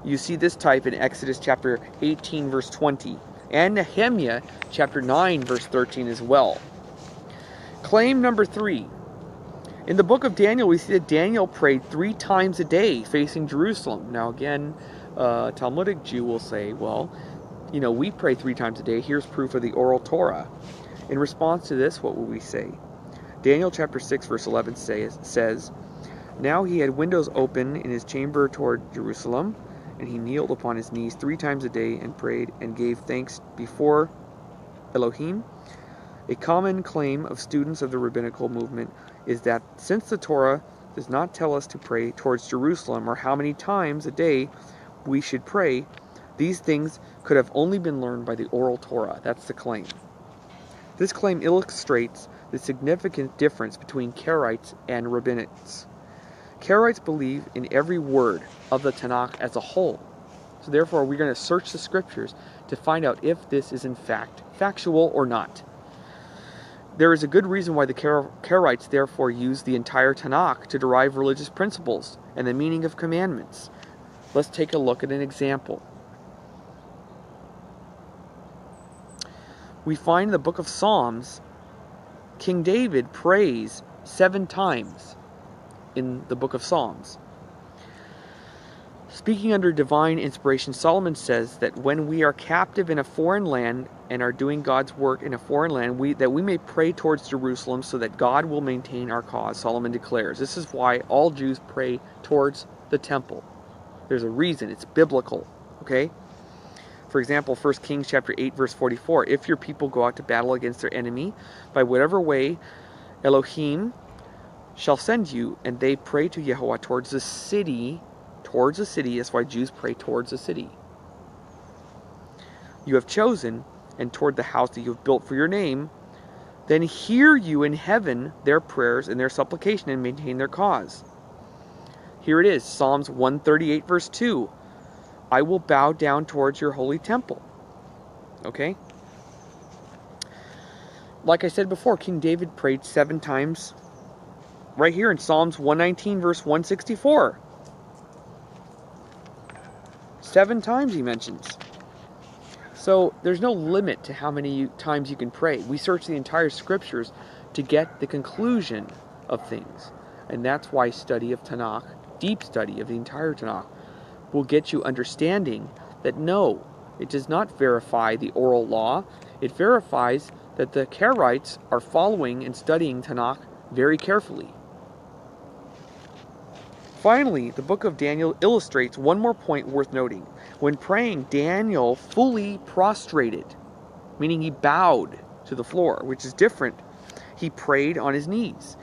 You see this type in Exodus chapter 18, verse 20, and Nehemiah chapter 9, verse 13 as well. Claim number 3. In the book of Daniel, we see that Daniel prayed 3 times a day facing Jerusalem. Now again, a Talmudic Jew will say, well, we pray 3 times a day. Here's proof of the oral Torah. In response to this, what will we say? Daniel chapter 6, verse 11 says, Now he had windows open in his chamber toward Jerusalem, and he kneeled upon his knees 3 times a day and prayed and gave thanks before Elohim. A common claim of students of the rabbinical movement is that since the Torah does not tell us to pray towards Jerusalem or how many times a day we should pray, These things could have only been learned by the oral Torah. That's the claim. This claim illustrates the significant difference between Karaites and Rabbinites. Karaites believe in every word of the Tanakh as a whole. So therefore, we're going to search the scriptures to find out if this is in fact factual or not. There is a good reason why the Karaites therefore use the entire Tanakh to derive religious principles and the meaning of commandments. Let's take a look at an example. We find in the book of Psalms, King David prays 7 times in the book of Psalms. Speaking under divine inspiration, Solomon says that when we are captive in a foreign land and are doing God's work in a foreign land, that we may pray towards Jerusalem so that God will maintain our cause, Solomon declares. This is why all Jews pray towards the temple. There's a reason. It's biblical. Okay? For example, 1 Kings chapter 8, verse 44. If your people go out to battle against their enemy, by whatever way Elohim shall send you, and they pray to Yehovah towards the city, that's why Jews pray towards the city you have chosen, and toward the house that you have built for your name, then hear you in heaven their prayers and their supplication, and maintain their cause. Here it is, Psalms 138, verse 2. I will bow down towards your holy temple. Okay? Like I said before, King David prayed 7 times right here in Psalms 119, verse 164. 7 times he mentions. So there's no limit to how many times you can pray. We search the entire scriptures to get the conclusion of things. And that's why study of Tanakh, deep study of the entire Tanakh, will get you understanding that no, it does not verify the oral law. It verifies that the Karaites are following and studying Tanakh very carefully. Finally, the book of Daniel illustrates one more point worth noting. When praying, Daniel fully prostrated, meaning he bowed to the floor, which is different. He prayed on his knees.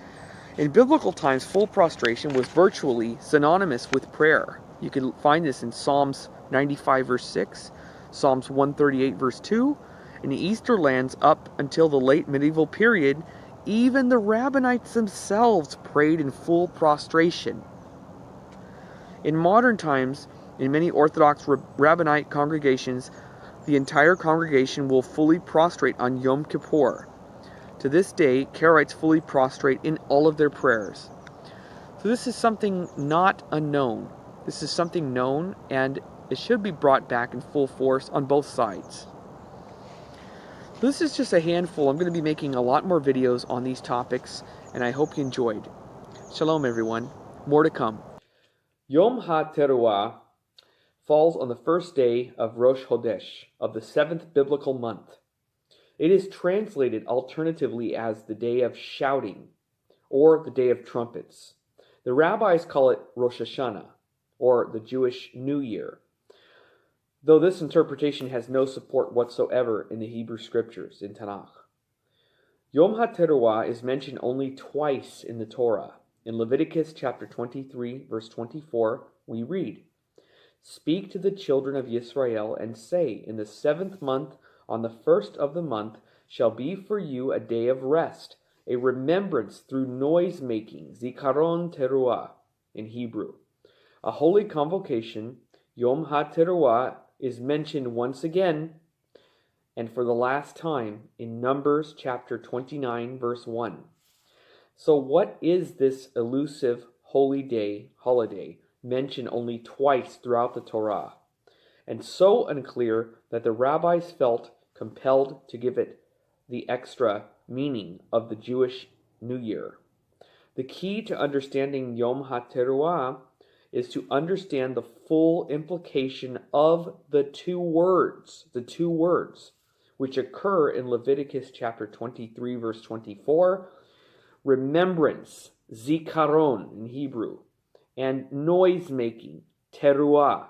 In biblical times, full prostration was virtually synonymous with prayer. You can find this in Psalms 95, verse 6, Psalms 138, verse 2. In the Eastern lands up until the late medieval period, even the Rabbinites themselves prayed in full prostration. In modern times, in many Orthodox Rabbinite congregations, the entire congregation will fully prostrate on Yom Kippur. To this day, Karaites fully prostrate in all of their prayers. So this is something not unknown. This is something known, and it should be brought back in full force on both sides. This is just a handful. I'm going to be making a lot more videos on these topics, and I hope you enjoyed. Shalom, everyone. More to come. Yom HaTeruah falls on the first day of Rosh Chodesh of the 7th biblical month. It is translated alternatively as the day of shouting or the day of trumpets. The rabbis call it Rosh Hashanah or the Jewish New Year, though this interpretation has no support whatsoever in the Hebrew Scriptures in Tanakh. Yom HaTeruah is mentioned only twice in the Torah. In Leviticus chapter 23, verse 24, we read, Speak to the children of Israel and say, In the 7th month, on the 1st of the month, shall be for you a day of rest, a remembrance through noise-making, Zikaron Teruah in Hebrew. A holy convocation, Yom HaTeruah, is mentioned once again, and for the last time, in Numbers chapter 29, verse 1. So what is this elusive holy day, holiday, mentioned only twice throughout the Torah, and so unclear that the rabbis felt compelled to give it the extra meaning of the Jewish New Year? The key to understanding Yom HaTeruah is to understand the full implication of the two words, which occur in Leviticus chapter 23, verse 24, remembrance, zikaron in Hebrew, and noise-making, teruah.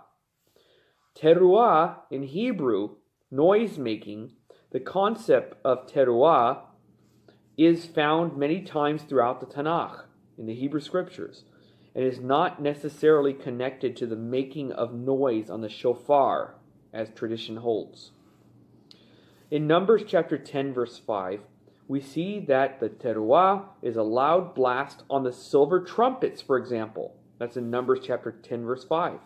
Teruah in Hebrew, noise-making, the concept of teruah is found many times throughout the Tanakh in the Hebrew Scriptures, and is not necessarily connected to the making of noise on the shofar, as tradition holds. In Numbers chapter 10, verse 5, we see that the teruah is a loud blast on the silver trumpets, for example. That's in Numbers chapter 10, verse 5,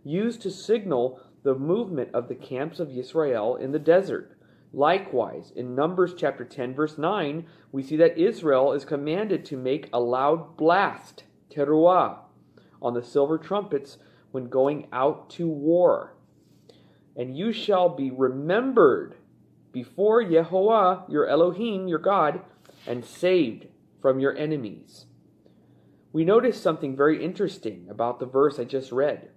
used to signal the movement of the camps of Israel in the desert. Likewise, in Numbers chapter 10, verse 9, we see that Israel is commanded to make a loud blast, teruah, on the silver trumpets when going out to war. And you shall be remembered before Yehovah, your Elohim, your God, and saved from your enemies. We notice something very interesting about the verse I just read.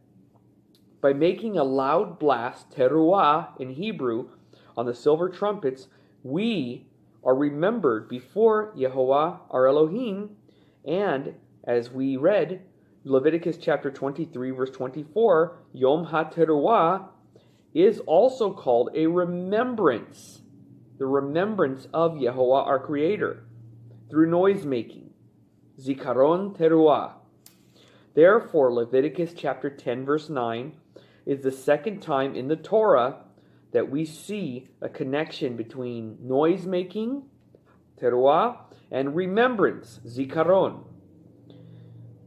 By making a loud blast, teruah in Hebrew, on the silver trumpets, we are remembered before Yehovah, our Elohim, and, as we read, Leviticus chapter 23, verse 24, Yom HaTeruah is also called a remembrance, the remembrance of Yehovah, our Creator, through noise-making, Zikaron Teruah. Therefore, Leviticus chapter 10, verse 9, is the second time in the Torah that we see a connection between noise-making, teruah, and remembrance, zikaron.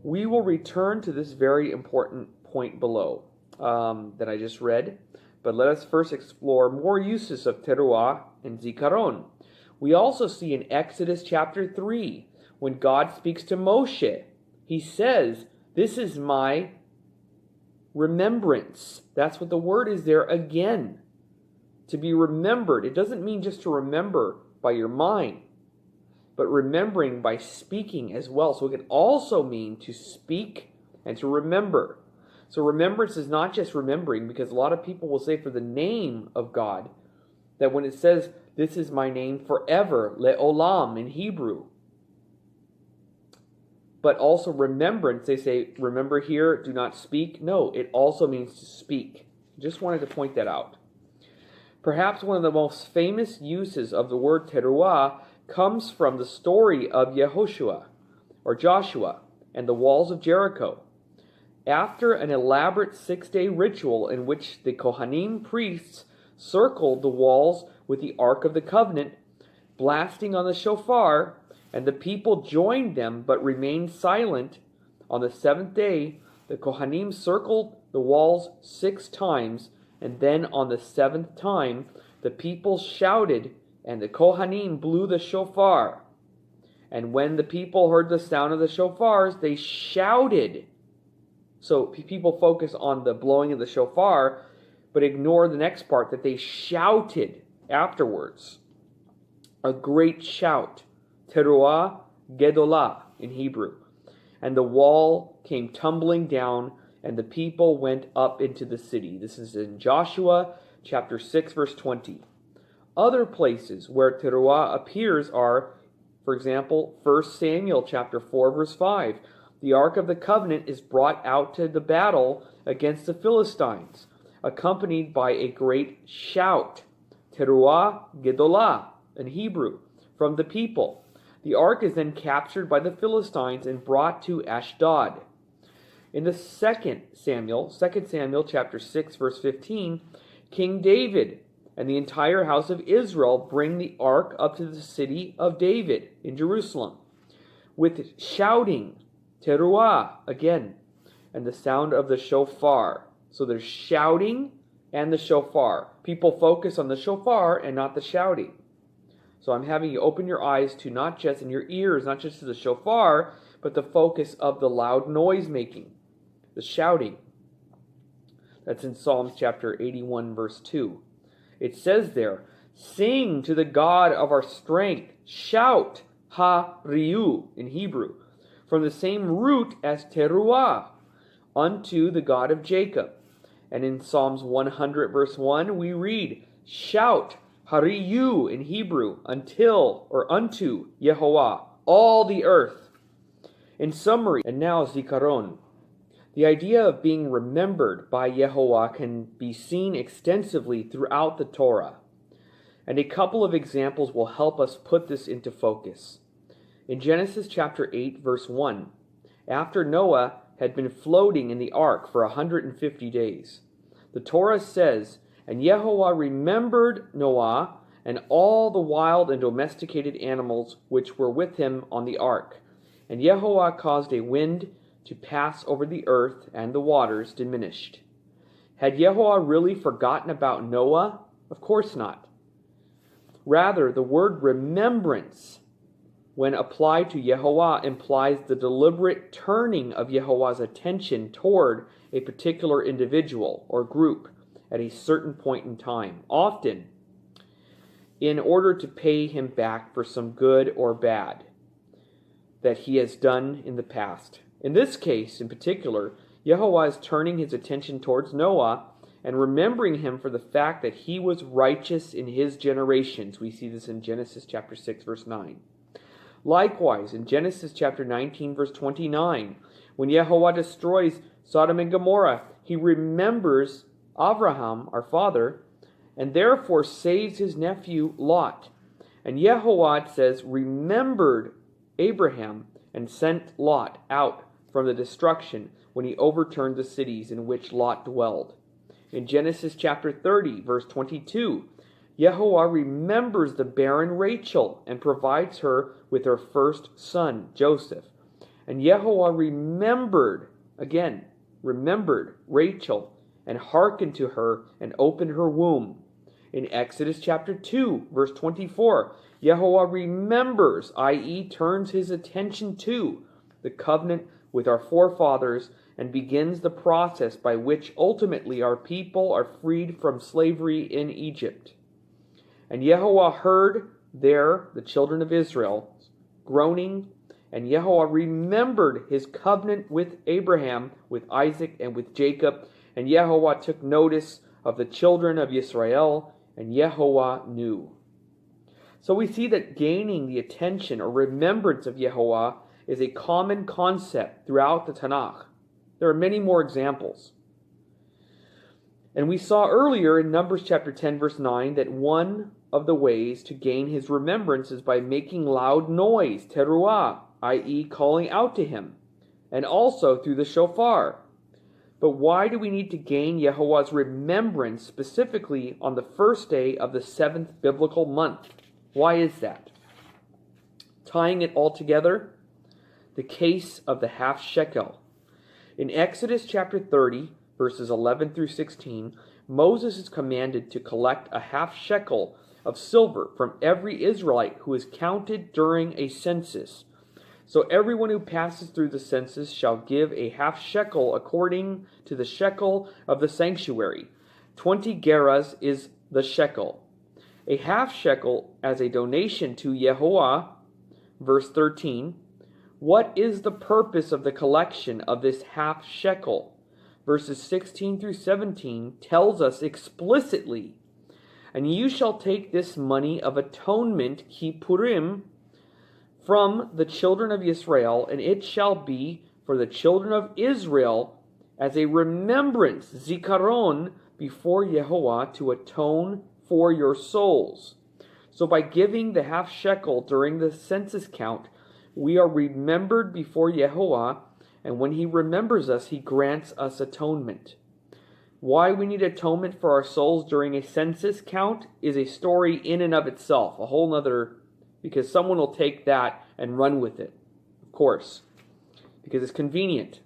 We will return to this very important point below that I just read, but let us first explore more uses of teruah and zikaron. We also see in Exodus chapter 3, when God speaks to Moshe, he says, "This is my remembrance." That's what the word is there again. To be remembered. It doesn't mean just to remember by your mind, but remembering by speaking as well. So it can also mean to speak and to remember. So remembrance is not just remembering, because a lot of people will say for the name of God, that when it says, "This is my name forever," le'olam in Hebrew. But also remembrance, they say, remember here, do not speak. No, it also means to speak. Just wanted to point that out. Perhaps one of the most famous uses of the word teruah comes from the story of Yehoshua, or Joshua, and the walls of Jericho. After an elaborate 6-day ritual in which the Kohanim priests circled the walls with the Ark of the Covenant, blasting on the shofar, and the people joined them but remained silent, on the 7th day, the Kohanim circled the walls 6 times, and then on the 7th time, the people shouted, and the Kohanim blew the shofar. And when the people heard the sound of the shofars, they shouted. So people focus on the blowing of the shofar, but ignore the next part, that they shouted afterwards. A great shout. Teruah gedolah in Hebrew. And the wall came tumbling down, and the people went up into the city. This is in Joshua chapter 6, verse 20. Other places where teruah appears are, for example, 1 Samuel chapter 4, verse 5. The Ark of the Covenant is brought out to the battle against the Philistines, accompanied by a great shout. Teruah gedolah in Hebrew, from the people. The ark is then captured by the Philistines and brought to Ashdod. In the 2 Samuel chapter 6, verse 15, King David and the entire house of Israel bring the ark up to the city of David in Jerusalem, with shouting, teruah, again, and the sound of the shofar. So there's shouting and the shofar. People focus on the shofar and not the shouting. So I'm having you open your eyes to not just, in your ears, not just to the shofar, but the focus of the loud noise making, the shouting. That's in Psalms chapter 81, verse 2. It says there, "Sing to the God of our strength, shout, ha-riu," in Hebrew, from the same root as teruah, unto the God of Jacob. And in Psalms 100, verse 1, we read, "Shout, hariyu," in Hebrew, until or unto Yehovah, all the earth. In summary, and now zikaron. The idea of being remembered by Yehovah can be seen extensively throughout the Torah. And a couple of examples will help us put this into focus. In Genesis chapter 8, verse 1, after Noah had been floating in the ark for 150 days, the Torah says, And Yehovah remembered Noah and all the wild and domesticated animals which were with him on the ark. And Yehovah caused a wind to pass over the earth, and the waters diminished. Had Yehovah really forgotten about Noah? Of course not. Rather, the word remembrance, when applied to Yehovah, implies the deliberate turning of Yehovah's attention toward a particular individual or group at a certain point in time, often in order to pay him back for some good or bad that he has done in the past. In this case, in particular, Yehovah is turning his attention towards Noah and remembering him for the fact that he was righteous in his generations. We see this in Genesis chapter 6, verse 9. Likewise, in Genesis chapter 19, verse 29, when Yehovah destroys Sodom and Gomorrah, he remembers Abraham, our father, and therefore saves his nephew Lot. And Yehovah, it says, remembered Abraham and sent Lot out from the destruction when he overturned the cities in which Lot dwelled. In Genesis chapter 30, verse 22, Yehovah remembers the barren Rachel and provides her with her first son, Joseph. And Yehovah remembered Rachel and hearkened to her and opened her womb. In Exodus chapter 2, verse 24, Yehovah remembers, i.e. turns his attention to, the covenant with our forefathers and begins the process by which ultimately our people are freed from slavery in Egypt. And Yehovah heard there the children of Israel groaning, and Yehovah remembered his covenant with Abraham, with Isaac, and with Jacob, and Yehovah took notice of the children of Israel, and Yehovah knew. So we see that gaining the attention or remembrance of Yehovah is a common concept throughout the Tanakh. There are many more examples. And we saw earlier in Numbers chapter 10, verse 9, that one of the ways to gain his remembrance is by making loud noise, teruah, i.e. calling out to him, and also through the shofar. But why do we need to gain Yehovah's remembrance specifically on the first day of the 7th biblical month? Why is that? Tying it all together, the case of the half shekel. In Exodus chapter 30, verses 11 through 16, Moses is commanded to collect a half shekel of silver from every Israelite who is counted during a census. So everyone who passes through the census shall give a half shekel according to the shekel of the sanctuary. 20 gerahs is the shekel. A half shekel as a donation to Yehovah. Verse 13. What is the purpose of the collection of this half shekel? Verses 16 through 17 tells us explicitly, and you shall take this money of atonement, kippurim, from the children of Israel, and it shall be for the children of Israel as a remembrance, zikaron, before Yehovah to atone for your souls. So by giving the half shekel during the census count, we are remembered before Yehovah, and when he remembers us, he grants us atonement. Why we need atonement for our souls during a census count is a story in and of itself, a whole nother, because someone will take that and run with it, of course, because it's convenient.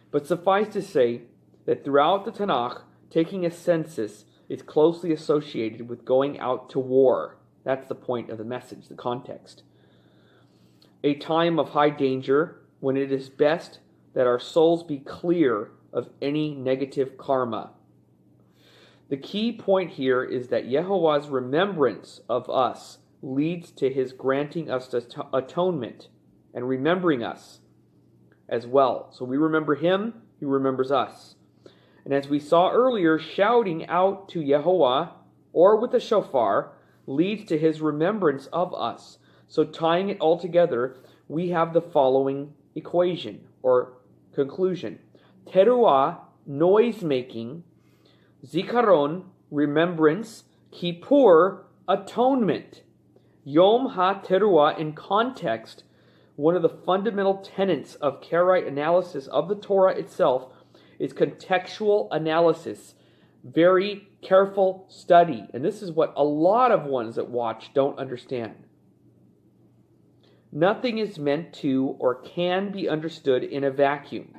But suffice to say that throughout the Tanakh, taking a census is closely associated with going out to war. That's the point of the message, the context. A time of high danger when it is best that our souls be clear of any negative karma. The key point here is that Yehovah's remembrance of us leads to his granting us atonement and remembering us as well. So we remember him, he remembers us. And as we saw earlier, shouting out to Yehovah or with the shofar leads to his remembrance of us. So tying it all together, we have the following equation or conclusion. Teruah, noise-making, zikaron, remembrance, kippur, atonement. Yom HaTeruah, in context, one of the fundamental tenets of Karaite analysis of the Torah itself is contextual analysis, very careful study. And this is what a lot of ones that watch don't understand. Nothing is meant to or can be understood in a vacuum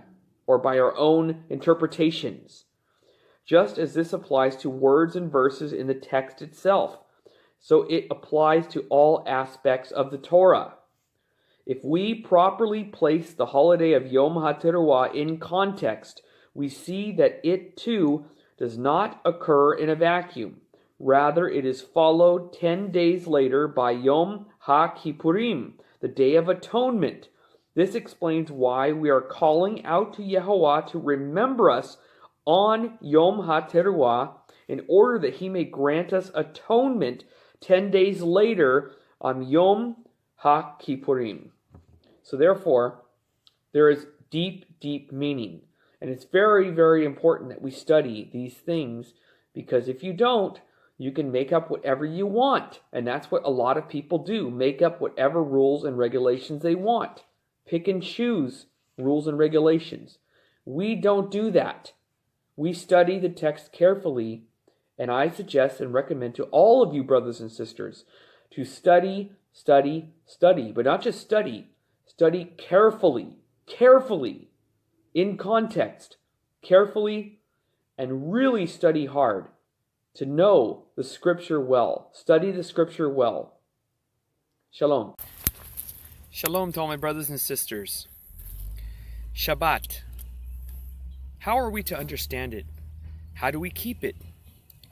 or by our own interpretations, just as this applies to words and verses in the text itself. So it applies to all aspects of the Torah. If we properly place the holiday of Yom HaTeruah in context, we see that it too does not occur in a vacuum. Rather, it is followed 10 days later by Yom HaKippurim, the Day of Atonement. This explains why we are calling out to Yehovah to remember us on Yom HaTeruah in order that he may grant us atonement 10 days later on Yom HaKippurim. So therefore, there is deep, deep meaning. And it's very, very important that we study these things, because if you don't, you can make up whatever you want. And that's what a lot of people do, make up whatever rules and regulations they want. Pick and choose rules and regulations. We don't do that. We study the text carefully, and I suggest and recommend to all of you brothers and sisters to study, study, study. But not just study. Study carefully, in context, carefully, and really study hard to know the Scripture well. Study the Scripture well. Shalom. Shalom to all my brothers and sisters. Shabbat. How are we to understand it? How do we keep it?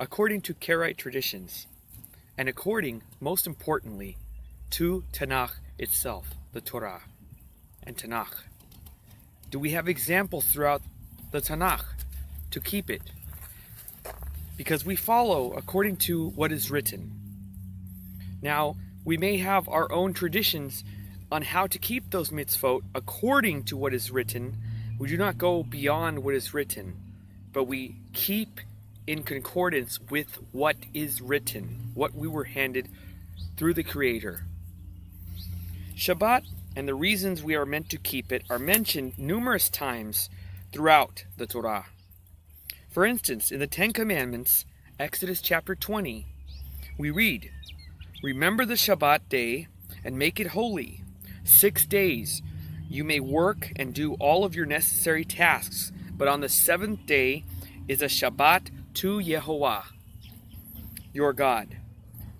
According to Karaite traditions, and according, most importantly, to Tanakh itself, the Torah and Tanakh. Do we have examples throughout the Tanakh to keep it? Because we follow according to what is written. Now, we may have our own traditions on how to keep those mitzvot according to what is written. We do not go beyond what is written, but we keep in concordance with what is written, what we were handed through the Creator. Shabbat and the reasons we are meant to keep it are mentioned numerous times throughout the Torah. For instance, in the Ten Commandments, Exodus chapter 20, we read, "Remember the Shabbat day and make it holy. 6 days you may work and do all of your necessary tasks, but on the seventh day is a Shabbat to Yehovah, your God.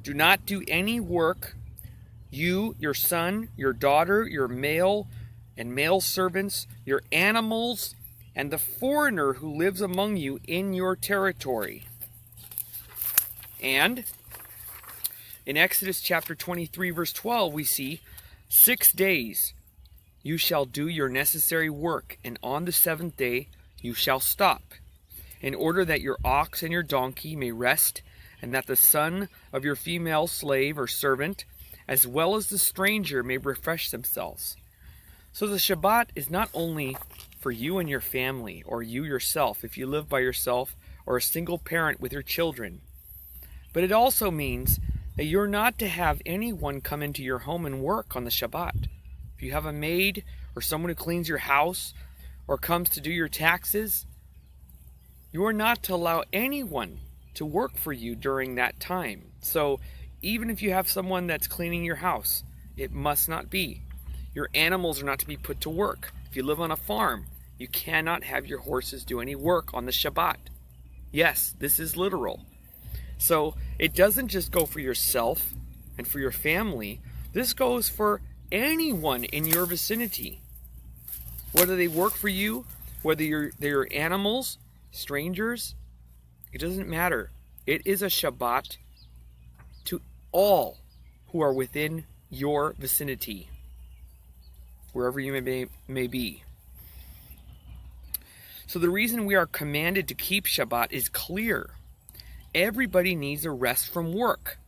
Do not do any work, you, your son, your daughter, your male and male servants, your animals, and the foreigner who lives among you in your territory." And in Exodus chapter 23, verse 12, we see, 6 days you shall do your necessary work, and on the seventh day you shall stop, in order that your ox and your donkey may rest, and that the son of your female slave or servant, as well as the stranger, may refresh themselves. So the Shabbat is not only for you and your family, or you yourself, if you live by yourself, or a single parent with your children. But it also means that you're not to have anyone come into your home and work on the Shabbat. If you have a maid, or someone who cleans your house, or comes to do your taxes, you are not to allow anyone to work for you during that time. So even if you have someone that's cleaning your house, it must not be. Your animals are not to be put to work. If you live on a farm, you cannot have your horses do any work on the Shabbat. Yes, this is literal. So it doesn't just go for yourself and for your family. This goes for anyone in your vicinity. Whether they work for you, whether they're animals, strangers, it doesn't matter. It is a Shabbat to all who are within your vicinity, wherever you may be. So the reason we are commanded to keep Shabbat is clear. Everybody needs a rest from work,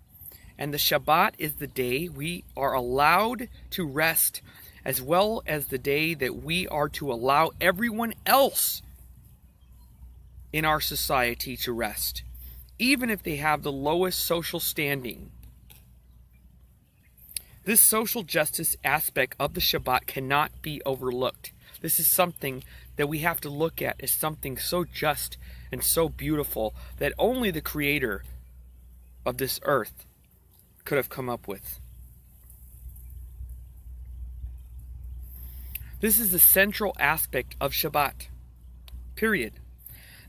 and the Shabbat is the day we are allowed to rest, as well as the day that we are to allow everyone else in our society to rest, even if they have the lowest social standing. This social justice aspect of the Shabbat cannot be overlooked. This is something that we have to look at as something so just and so beautiful that only the Creator of this earth could have come up with. This is the central aspect of Shabbat. Period.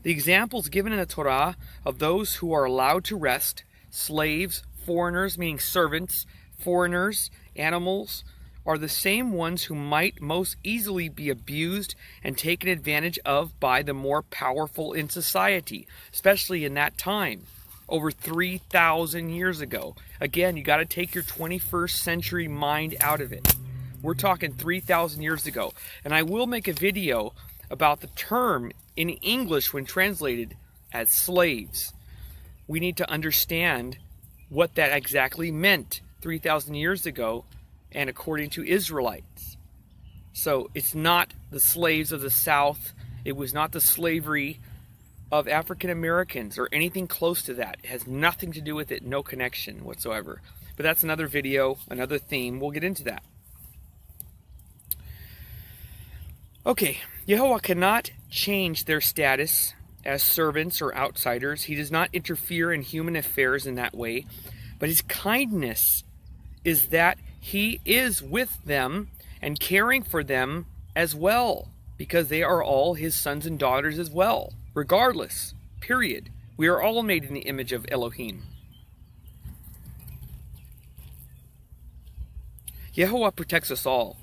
The examples given in the Torah of those who are allowed to rest, slaves, foreigners, meaning servants, foreigners, animals, are the same ones who might most easily be abused and taken advantage of by the more powerful in society, especially in that time, over 3,000 years ago. Again, you got to take your 21st century mind out of it. We're talking 3,000 years ago. And I will make a video about the term in English when translated as slaves. We need to understand what that exactly meant 3,000 years ago and according to Israelites. So it's not the slaves of the South. It was not the slavery of African Americans or anything close to that. It has nothing to do with it, no connection whatsoever. But that's another video, another theme. We'll get into that. Okay, Yehovah cannot change their status as servants or outsiders. He does not interfere in human affairs in that way. But his kindness is that he is with them and caring for them as well, because they are all his sons and daughters as well, regardless, period. We are all made in the image of Elohim. Yehovah protects us all.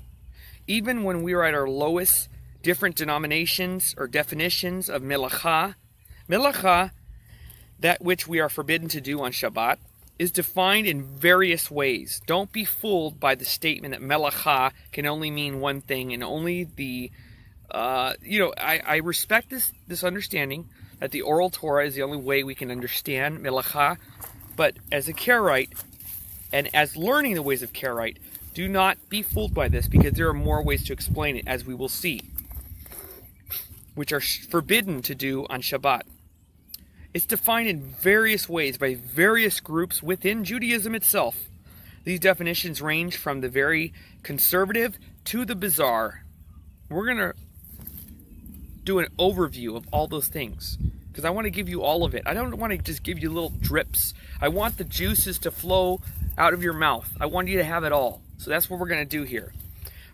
Even when we are at our lowest, different denominations or definitions of melacha, that which we are forbidden to do on Shabbat, is defined in various ways. Don't be fooled by the statement that melacha can only mean one thing, and only the, I respect this understanding that the oral Torah is the only way we can understand melacha, but as a Karaite, and as learning the ways of Karaite, do not be fooled by this, because there are more ways to explain it, as we will see, which are forbidden to do on Shabbat. It's defined in various ways by various groups within Judaism itself. These definitions range from the very conservative to the bizarre. We're going to do an overview of all those things, because I want to give you all of it. I don't want to just give you little drips. I want the juices to flow out of your mouth. I want you to have it all. So that's what we're going to do here.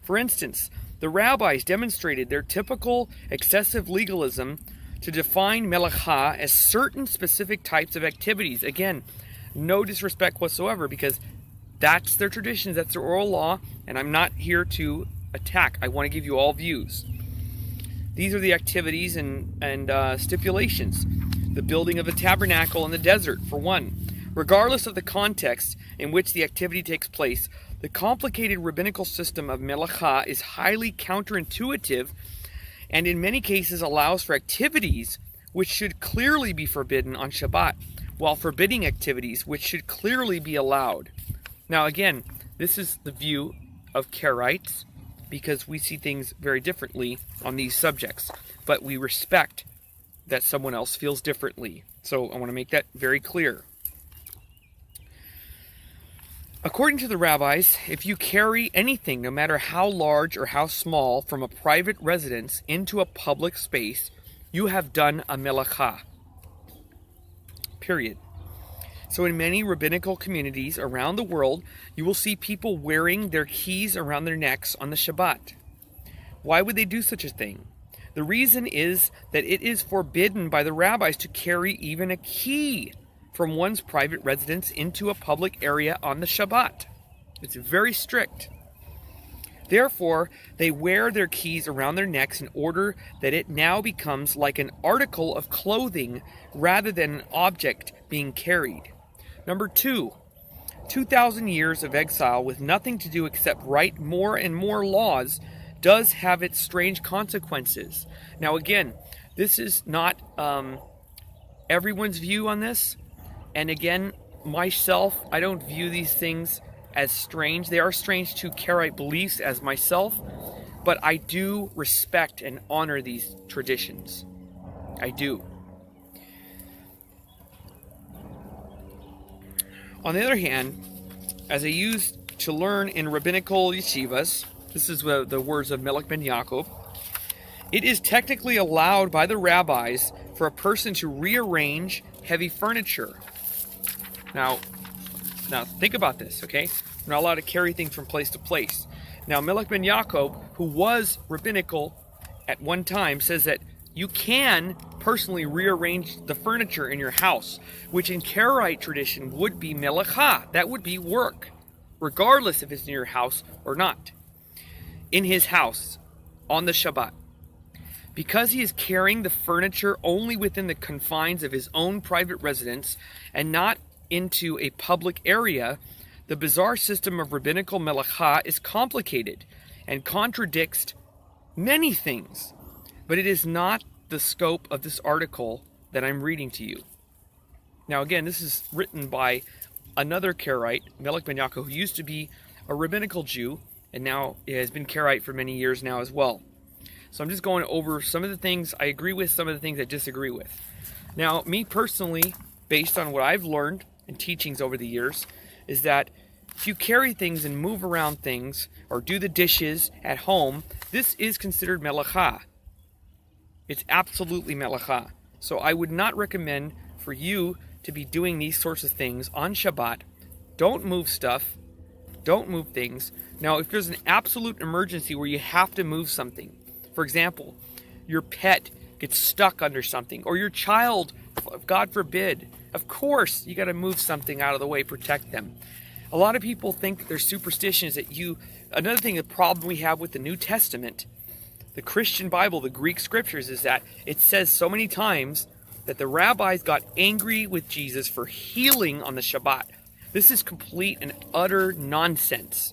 For instance, the rabbis demonstrated their typical excessive legalism to define melacha as certain specific types of activities. Again, no disrespect whatsoever, because that's their traditions, that's their oral law, and I'm not here to attack. I want to give you all views. These are the activities and stipulations. The building of a tabernacle in the desert, for one. Regardless of the context in which the activity takes place, the complicated rabbinical system of melacha is highly counterintuitive, and in many cases allows for activities which should clearly be forbidden on Shabbat, while forbidding activities which should clearly be allowed. Now again, this is the view of Karaites, because we see things very differently on these subjects, but we respect that someone else feels differently. So I want to make that very clear. According to the rabbis, if you carry anything, no matter how large or how small, from a private residence into a public space, you have done a melacha. Period. So in many rabbinical communities around the world, you will see people wearing their keys around their necks on the Shabbat. Why would they do such a thing? The reason is that it is forbidden by the rabbis to carry even a key from one's private residence into a public area on the Shabbat. It's very strict. Therefore, they wear their keys around their necks in order that it now becomes like an article of clothing rather than an object being carried. Number 2, 2,000 years of exile with nothing to do except write more and more laws does have its strange consequences. Now again, this is not everyone's view on this. And again, myself, I don't view these things as strange. They are strange to Karaite beliefs as myself, but I do respect and honor these traditions. I do. On the other hand, as I used to learn in rabbinical yeshivas, This is the words of Melech ben Yaakov. It is technically allowed by the rabbis for a person to rearrange heavy furniture. Now think about this, okay? We're not allowed to carry things from place to place. Now, Melech ben Yaakov, who was rabbinical at one time, says that you can personally rearrange the furniture in your house, which in Karaite tradition would be melacha. That would be work, regardless if it's in your house or not. In his house, on the Shabbat. Because he is carrying the furniture only within the confines of his own private residence and not into a public area, the bizarre system of rabbinical melacha is complicated and contradicts many things, but it is not the scope of this article that I'm reading to you. Now again, this is written by another Karaite, Melech ben Yaakov, who used to be a rabbinical Jew, and now has been Karaite for many years now as well. So I'm just going over some of the things I agree with, some of the things I disagree with. Now, me personally, based on what I've learned in teachings over the years, is that if you carry things and move around things, or do the dishes at home, this is considered melacha. It's absolutely melacha. So I would not recommend for you to be doing these sorts of things on Shabbat. Don't move stuff. Don't move things. Now, if there's an absolute emergency where you have to move something, for example, your pet gets stuck under something, or your child, God forbid, of course you got to move something out of the way, protect them. A lot of people think their superstition is that another thing, the problem we have with the New Testament, the Christian Bible, the Greek scriptures, is that it says so many times that the rabbis got angry with Jesus for healing on the Shabbat. This is complete and utter nonsense.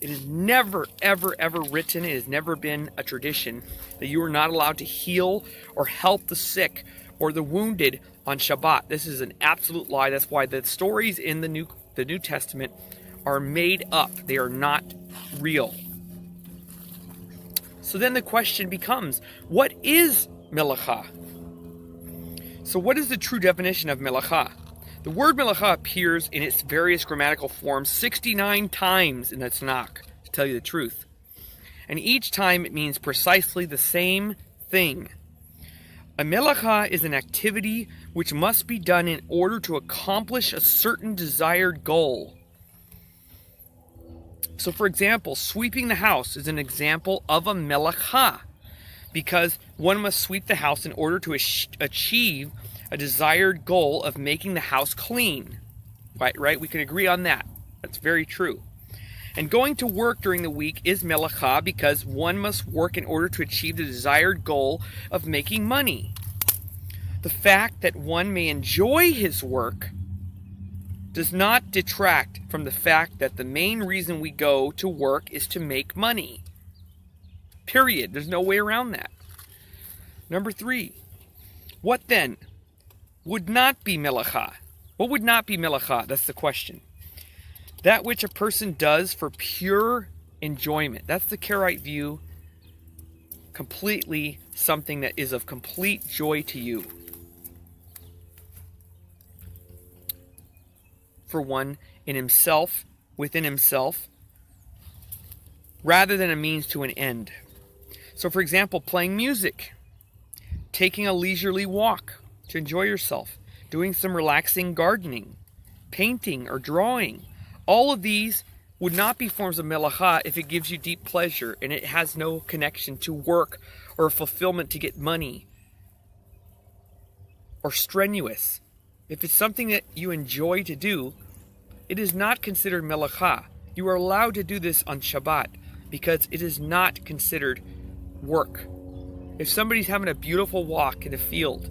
It is never, ever, ever written. It has never been a tradition that you are not allowed to heal or help the sick or the wounded on Shabbat. This is an absolute lie. That's why the stories in the New Testament are made up. They are not real. So then the question becomes, what is melacha? So what is the true definition of melacha? The word melacha appears in its various grammatical forms 69 times in the Tanakh, to tell you the truth. And each time it means precisely the same thing. A melacha is an activity which must be done in order to accomplish a certain desired goal. So for example, sweeping the house is an example of a melacha, because one must sweep the house in order to achieve a desired goal of making the house clean. Right? We can agree on that. That's very true. And going to work during the week is melacha because one must work in order to achieve the desired goal of making money. The fact that one may enjoy his work does not detract from the fact that the main reason we go to work is to make money. Period. There's no way around that. Number 3. What then would not be melacha? What would not be melacha? That's the question. That which a person does for pure enjoyment. That's the Karaite view. Completely something that is of complete joy to you. For one, in himself, within himself, rather than a means to an end. So for example, playing music, taking a leisurely walk to enjoy yourself, doing some relaxing gardening, painting or drawing. All of these would not be forms of melacha if it gives you deep pleasure and it has no connection to work or fulfillment to get money or strenuous. If it's something that you enjoy to do, it is not considered melacha. You are allowed to do this on Shabbat because it is not considered work. If somebody's having a beautiful walk in a field,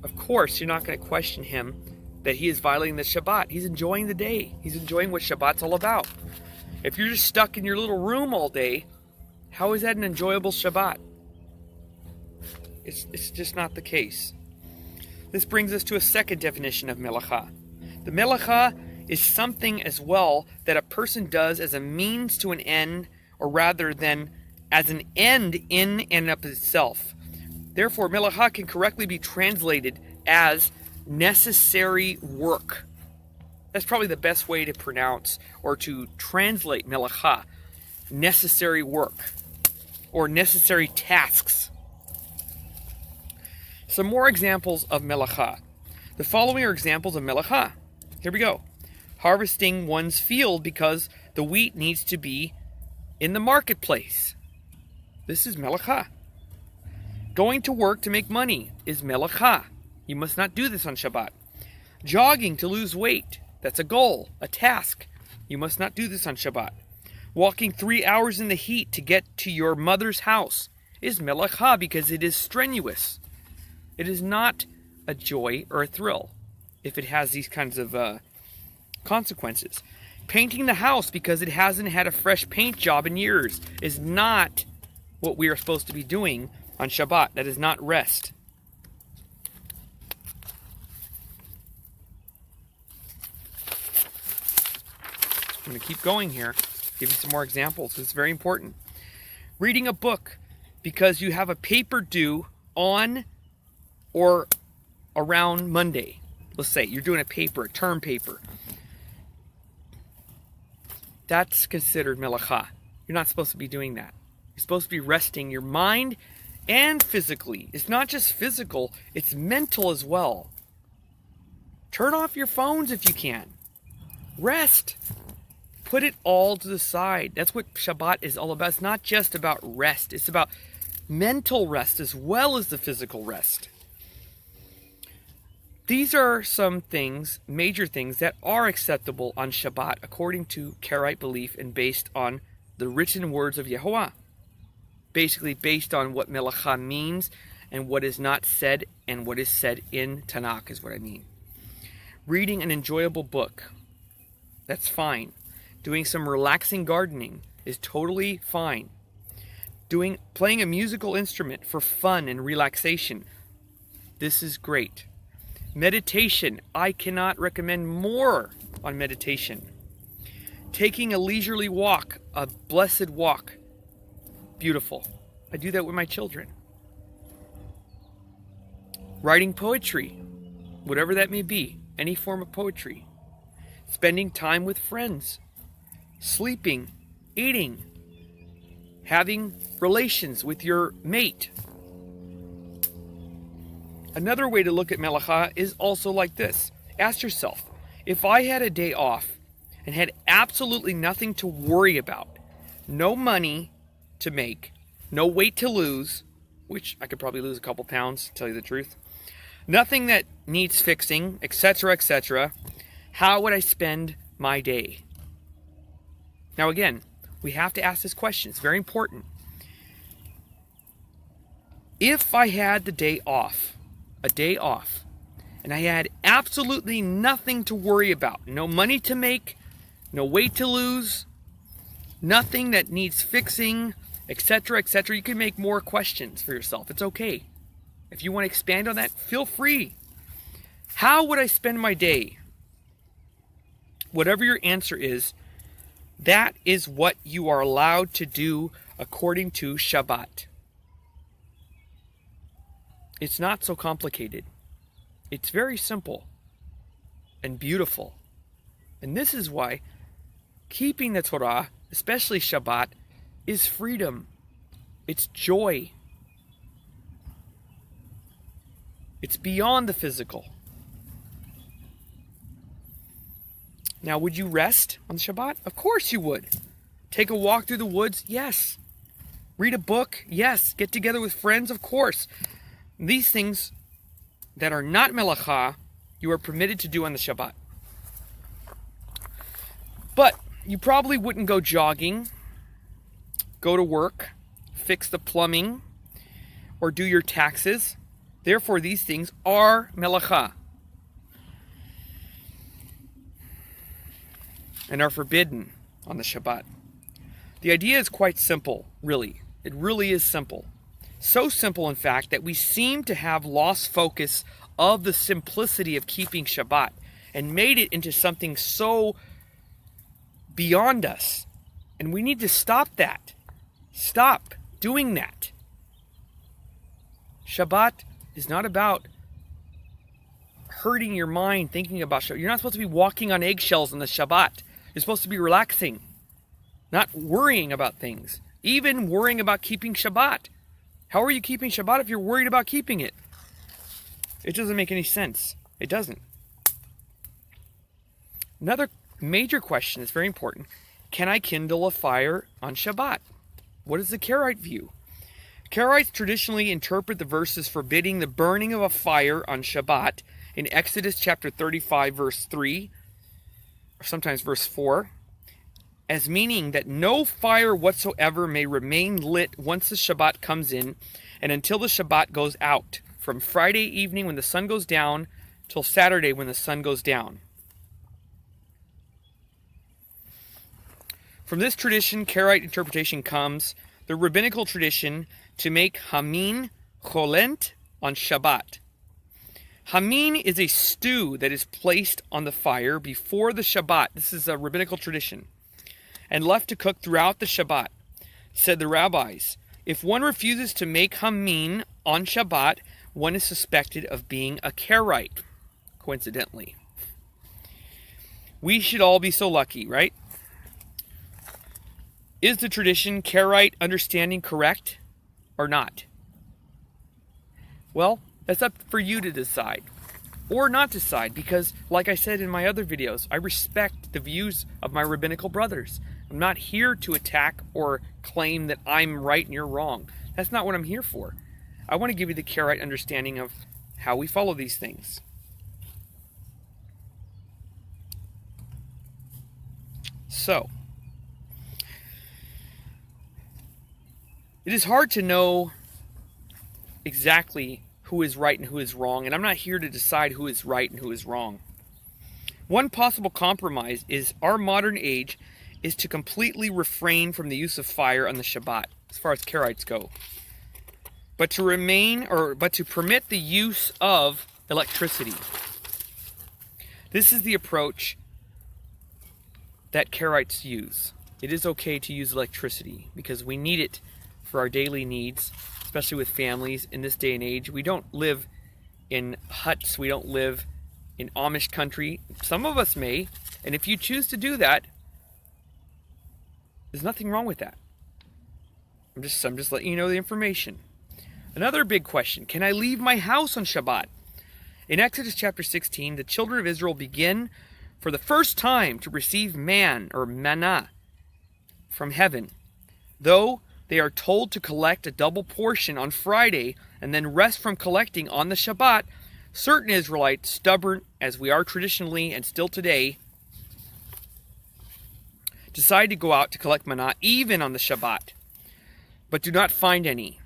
of course you're not going to question him that he is violating the Shabbat. He's enjoying the day. He's enjoying what Shabbat's all about. If you're just stuck in your little room all day, how is that an enjoyable Shabbat? It's just not the case. This brings us to a second definition of melacha. The melacha is something as well that a person does as a means to an end, or rather than as an end in and of itself. Therefore, melacha can correctly be translated as necessary work. That's probably the best way to pronounce or to translate melacha. necessary work or necessary tasks. Some more examples of melacha. The following are examples of melacha. Here we go. Harvesting one's field because the wheat needs to be in the marketplace. This is melacha. Going to work to make money is melacha. You must not do this on Shabbat. Jogging to lose weight. That's a goal, a task. You must not do this on Shabbat. Walking 3 hours in the heat to get to your mother's house is melacha because it is strenuous. It is not a joy or a thrill if it has these kinds of consequences. Painting the house because it hasn't had a fresh paint job in years is not what we are supposed to be doing on Shabbat. That is not rest. I'm going to keep going here, give you some more examples. It's very important. Reading a book because you have a paper due on or around Monday. Let's say you're doing a term paper. That's considered melacha. You're not supposed to be doing that. You're supposed to be resting your mind and physically. It's not just physical, it's mental as well. Turn off your phones if you can. Rest. Put it all to the side. That's what Shabbat is all about. It's not just about rest. It's about mental rest as well as the physical rest. These are some things, major things, that are acceptable on Shabbat according to Karaite belief and based on the written words of Yehovah. Basically based on what melacha means and what is not said and what is said in Tanakh is what I mean. Reading an enjoyable book, that's fine. Doing some relaxing gardening is totally fine. Playing a musical instrument for fun and relaxation, this is great. Meditation, I cannot recommend more on meditation. Taking a leisurely walk, a blessed walk, beautiful. I do that with my children. Writing poetry, whatever that may be, any form of poetry. Spending time with friends. Sleeping, eating, having relations with your mate. Another way to look at melacha is also like this. Ask yourself, if I had a day off and had absolutely nothing to worry about, no money to make, no weight to lose, which I could probably lose a couple pounds, to tell you the truth, nothing that needs fixing, etc., how would I spend my day? Now again, we have to ask this question. It's very important. If I had the day off, a day off, and I had absolutely nothing to worry about, no money to make, no weight to lose, nothing that needs fixing, etc., you can make more questions for yourself. It's okay. If you want to expand on that, feel free. How would I spend my day? Whatever your answer is, that is what you are allowed to do according to Shabbat. It's not so complicated. It's very simple and beautiful. And this is why keeping the Torah, especially Shabbat, is freedom. It's joy. It's beyond the physical. Now, would you rest on Shabbat? Of course you would. Take a walk through the woods? Yes. Read a book? Yes. Get together with friends? Of course. These things that are not melacha, you are permitted to do on the Shabbat. But you probably wouldn't go jogging, go to work, fix the plumbing, or do your taxes. Therefore, these things are melacha and are forbidden on the Shabbat. The idea is quite simple, really. It really is simple. So simple, in fact, that we seem to have lost focus of the simplicity of keeping Shabbat and made it into something so beyond us. And we need to stop that. Stop doing that. Shabbat is not about hurting your mind thinking about Shabbat. You're not supposed to be walking on eggshells on the Shabbat. You're supposed to be relaxing. not worrying about things, even worrying about keeping Shabbat. How are you keeping Shabbat if you're worried about keeping it? It doesn't make any sense. It doesn't. Another major question that's very important. Can I kindle a fire on Shabbat? What is the Karaite view? Karaites traditionally interpret the verses forbidding the burning of a fire on Shabbat in Exodus chapter 35, verse 3, or sometimes verse 4, as meaning that no fire whatsoever may remain lit once the Shabbat comes in and until the Shabbat goes out, from Friday evening when the sun goes down till Saturday when the sun goes down. From this tradition, Karaite interpretation comes the rabbinical tradition to make hamin cholent on Shabbat. Hamin is a stew that is placed on the fire before the Shabbat. This is a rabbinical tradition. And left to cook throughout the Shabbat. Said the rabbis, if one refuses to make hamin on Shabbat, one is suspected of being a Karaite, coincidentally. We should all be so lucky, right? Is the tradition Karaite understanding correct or not? Well, that's up for you to decide or not decide, because like I said in my other videos, I respect the views of my rabbinical brothers. I'm not here to attack or claim that I'm right and you're wrong. That's not what I'm here for. I want to give you the Karaite understanding of how we follow these things. So, it is hard to know exactly who is right and who is wrong, and I'm not here to decide who is right and who is wrong. One possible compromise is our modern age is to completely refrain from the use of fire on the Shabbat, as far as Karaites go, but to permit the use of electricity. This is the approach that Karaites use. It is okay to use electricity because we need it for our daily needs, especially with families in this day and age. We don't live in huts. We don't live in Amish country. Some of us may, and if you choose to do that, there's nothing wrong with that. I'm just letting you know the information. Another big question, can I leave my house on Shabbat? In Exodus chapter 16, the children of Israel begin for the first time to receive man or manna from heaven, though they are told to collect a double portion on Friday and then rest from collecting on the Shabbat. Certain Israelites, stubborn as we are traditionally and still today, decide to go out to collect manna even on the Shabbat, but do not find any.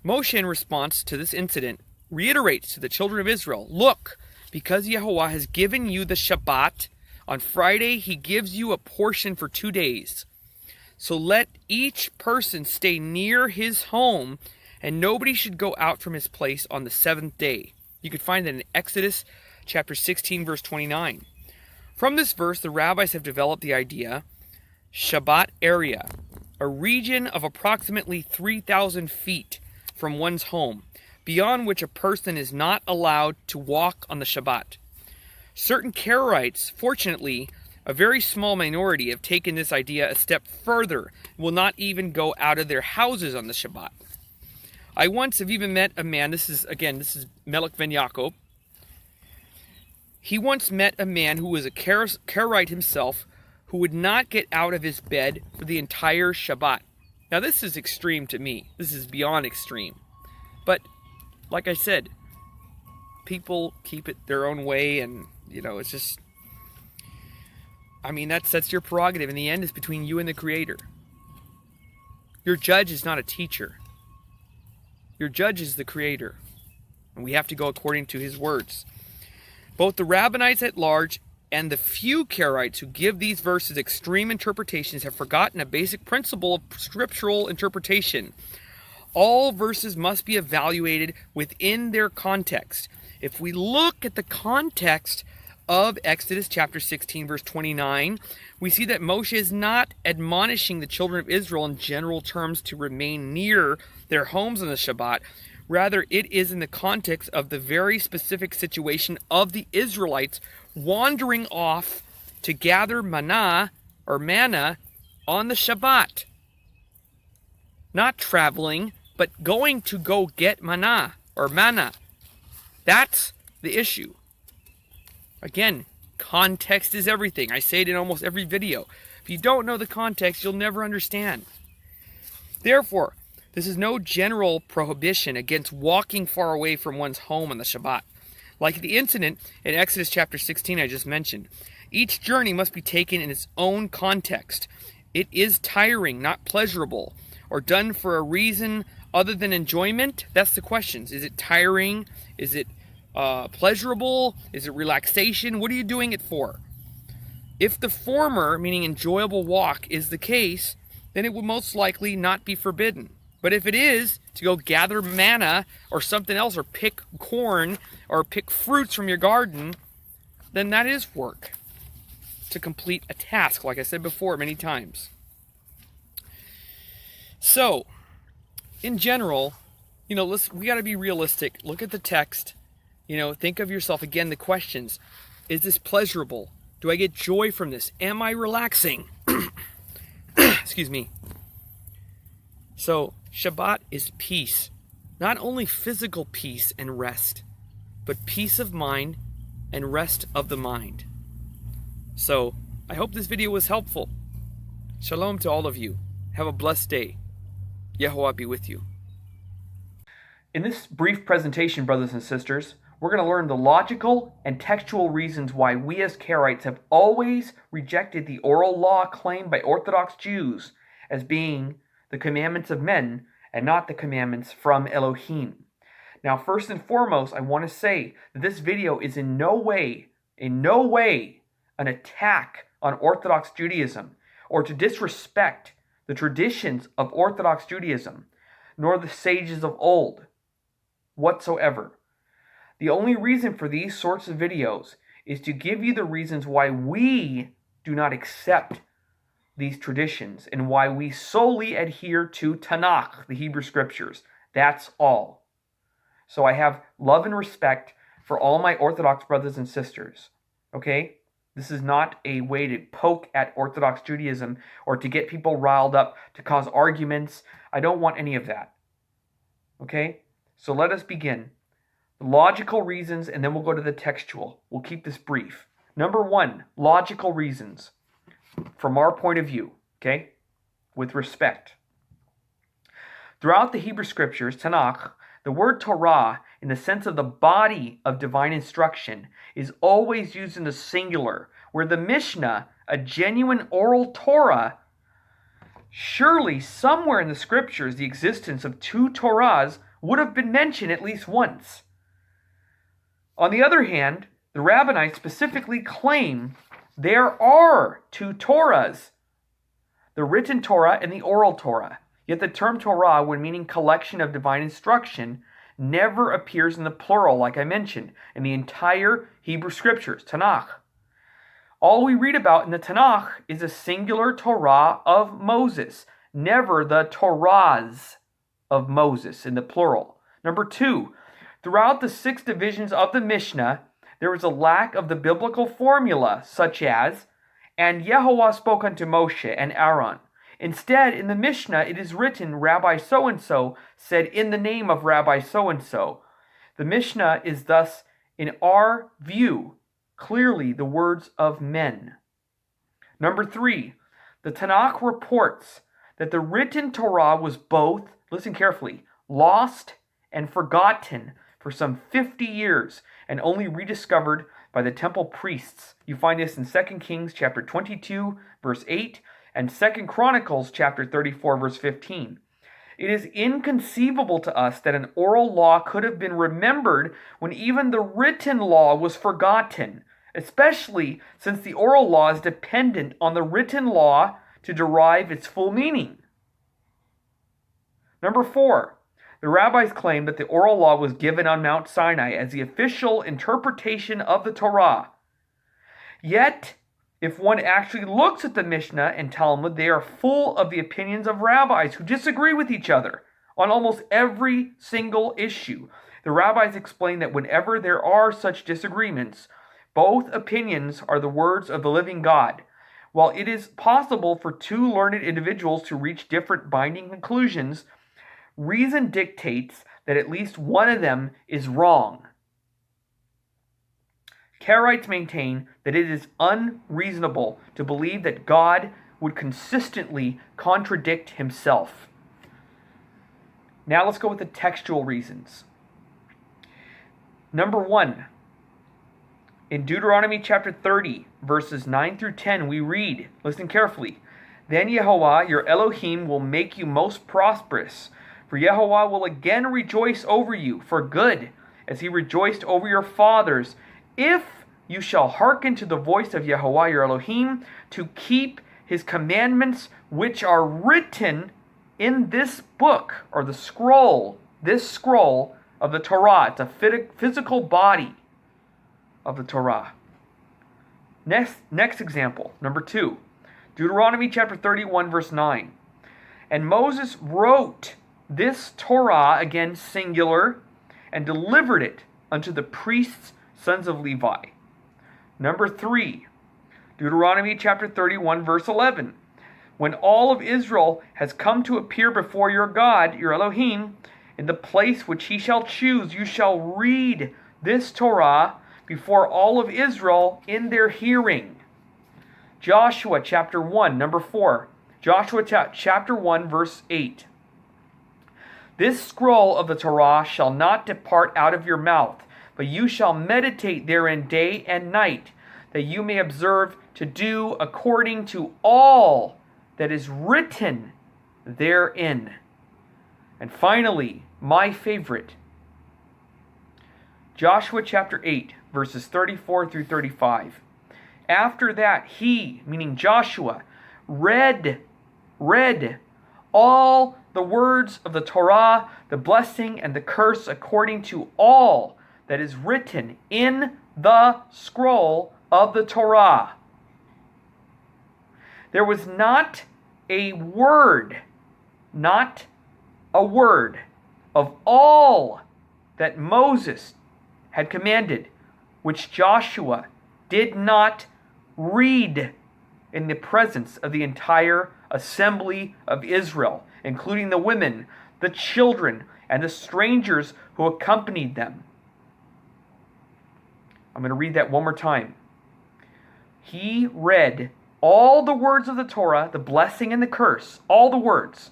Moshe, in response to this incident, reiterates to the children of Israel, look, because Yehovah has given you the Shabbat, on Friday he gives you a portion for 2 days. So let each person stay near his home, and nobody should go out from his place on the 7th day. You can find that in Exodus chapter 16, verse 29. From this verse, the rabbis have developed the idea, Shabbat area, a region of approximately 3,000 feet from one's home, beyond which a person is not allowed to walk on the Shabbat. Certain Karaites, fortunately, a very small minority, have taken this idea a step further and will not even go out of their houses on the Shabbat. I once have even met a man, this is Melech ben Yaakov. He once met a man who was a Karaite himself, who would not get out of his bed for the entire Shabbat. Now this is extreme to me. This is beyond extreme. But, like I said, people keep it their own way, and, it's just, that's your prerogative. In the end, it's between you and the Creator. Your judge is not a teacher. Your judge is the Creator. And we have to go according to His words. Both the rabbinites at large and the few Karaites who give these verses extreme interpretations have forgotten a basic principle of scriptural interpretation. All verses must be evaluated within their context. If we look at the context of Exodus chapter 16, verse 29, we see that Moshe is not admonishing the children of Israel in general terms to remain near their homes on the Shabbat. Rather, it is in the context of the very specific situation of the Israelites wandering off to gather manna on the Shabbat. Not traveling, but going to go get manna or manna. That's the issue. Again, context is everything. I say it in almost every video. If you don't know the context, you'll never understand. Therefore, this is no general prohibition against walking far away from one's home on the Shabbat. Like the incident in Exodus chapter 16 I just mentioned, each journey must be taken in its own context. It is tiring, not pleasurable, or done for a reason other than enjoyment. That's the question. Is it tiring? Is it pleasurable? Is it relaxation? What are you doing it for? If the former, meaning enjoyable walk, is the case, then it would most likely not be forbidden. But if it is to go gather manna or something else, or pick corn or pick fruits from your garden, then that is work to complete a task, like I said before many times. So, in general, we got to be realistic. Look at the text. Think of yourself again, the questions. Is this pleasurable? Do I get joy from this? Am I relaxing? Excuse me. So, Shabbat is peace. Not only physical peace and rest, but peace of mind and rest of the mind. So, I hope this video was helpful. Shalom to all of you. Have a blessed day. Yehovah be with you. In this brief presentation, brothers and sisters, we're going to learn the logical and textual reasons why we as Karaites have always rejected the oral law claimed by Orthodox Jews as being the commandments of men and not the commandments from Elohim. Now, first and foremost, I want to say that this video is in no way an attack on Orthodox Judaism or to disrespect the traditions of Orthodox Judaism, nor the sages of old whatsoever. The only reason for these sorts of videos is to give you the reasons why we do not accept these traditions and why we solely adhere to Tanakh, the Hebrew Scriptures. That's all. So I have love and respect for all my Orthodox brothers and sisters. Okay? This is not a way to poke at Orthodox Judaism or to get people riled up, to cause arguments. I don't want any of that. Okay? So let us begin. The logical reasons, and then we'll go to the textual. We'll keep this brief. Number one, logical reasons from our point of view, okay? With respect. Throughout the Hebrew Scriptures, Tanakh, the word Torah, in the sense of the body of divine instruction, is always used in the singular, where the Mishnah, a genuine oral Torah, surely somewhere in the Scriptures the existence of two Torahs would have been mentioned at least once. On the other hand, the Rabbinites specifically claim there are two Torahs, the written Torah and the oral Torah. Yet the term Torah, when meaning collection of divine instruction, never appears in the plural, like I mentioned, in the entire Hebrew Scriptures, Tanakh. All we read about in the Tanakh is a singular Torah of Moses, never the Torahs of Moses in the plural. Number two, throughout the 6 divisions of the Mishnah, there is a lack of the biblical formula, such as, and Yehovah spoke unto Moshe and Aaron. Instead, in the Mishnah, it is written, Rabbi so-and-so said in the name of Rabbi so-and-so. The Mishnah is thus, in our view, clearly the words of men. Number 3, the Tanakh reports that the written Torah was both, listen carefully, lost and forgotten for some 50 years and only rediscovered by the temple priests. You find this in 2 Kings chapter 22, verse 8, and 2 Chronicles chapter 34, verse 15. It is inconceivable to us that an oral law could have been remembered when even the written law was forgotten, especially since the oral law is dependent on the written law to derive its full meaning. Number 4, the rabbis claim that the oral law was given on Mount Sinai as the official interpretation of the Torah. Yet, if one actually looks at the Mishnah and Talmud, they are full of the opinions of rabbis who disagree with each other on almost every single issue. The rabbis explain that whenever there are such disagreements, both opinions are the words of the living God. While it is possible for two learned individuals to reach different binding conclusions, reason dictates that at least one of them is wrong. Karaites maintain that it is unreasonable to believe that God would consistently contradict himself. Now let's go with the textual reasons. Number 1, in Deuteronomy chapter 30, verses 9 through 10, we read, listen carefully, "Then Yehovah, your Elohim, will make you most prosperous, for Yehovah will again rejoice over you for good, as he rejoiced over your fathers, if you shall hearken to the voice of Yehovah your Elohim, to keep his commandments which are written in this book," or the scroll, this scroll of the Torah. It's a physical body of the Torah. Next example, number 2, Deuteronomy chapter 31, verse 9. "And Moses wrote this Torah," again singular, "and delivered it unto the priests, sons of Levi." Number 3, Deuteronomy chapter 31, verse 11. "When all of Israel has come to appear before your God, your Elohim, in the place which he shall choose, you shall read this Torah before all of Israel in their hearing." Joshua chapter 1, number 4. Joshua chapter 1, verse 8. "This scroll of the Torah shall not depart out of your mouth, but you shall meditate therein day and night, that you may observe to do according to all that is written therein." And finally, my favorite, Joshua chapter 8, verses 34 through 35. "After that he," meaning Joshua, read all the words of the Torah, the blessing and the curse, according to all that is written in the scroll of the Torah. There was not a word of all that Moses had commanded which Joshua did not read in the presence of the entire assembly of Israel, including the women, the children, and the strangers who accompanied them. I'm going to read that one more time. He read all the words of the Torah, the blessing and the curse, all the words,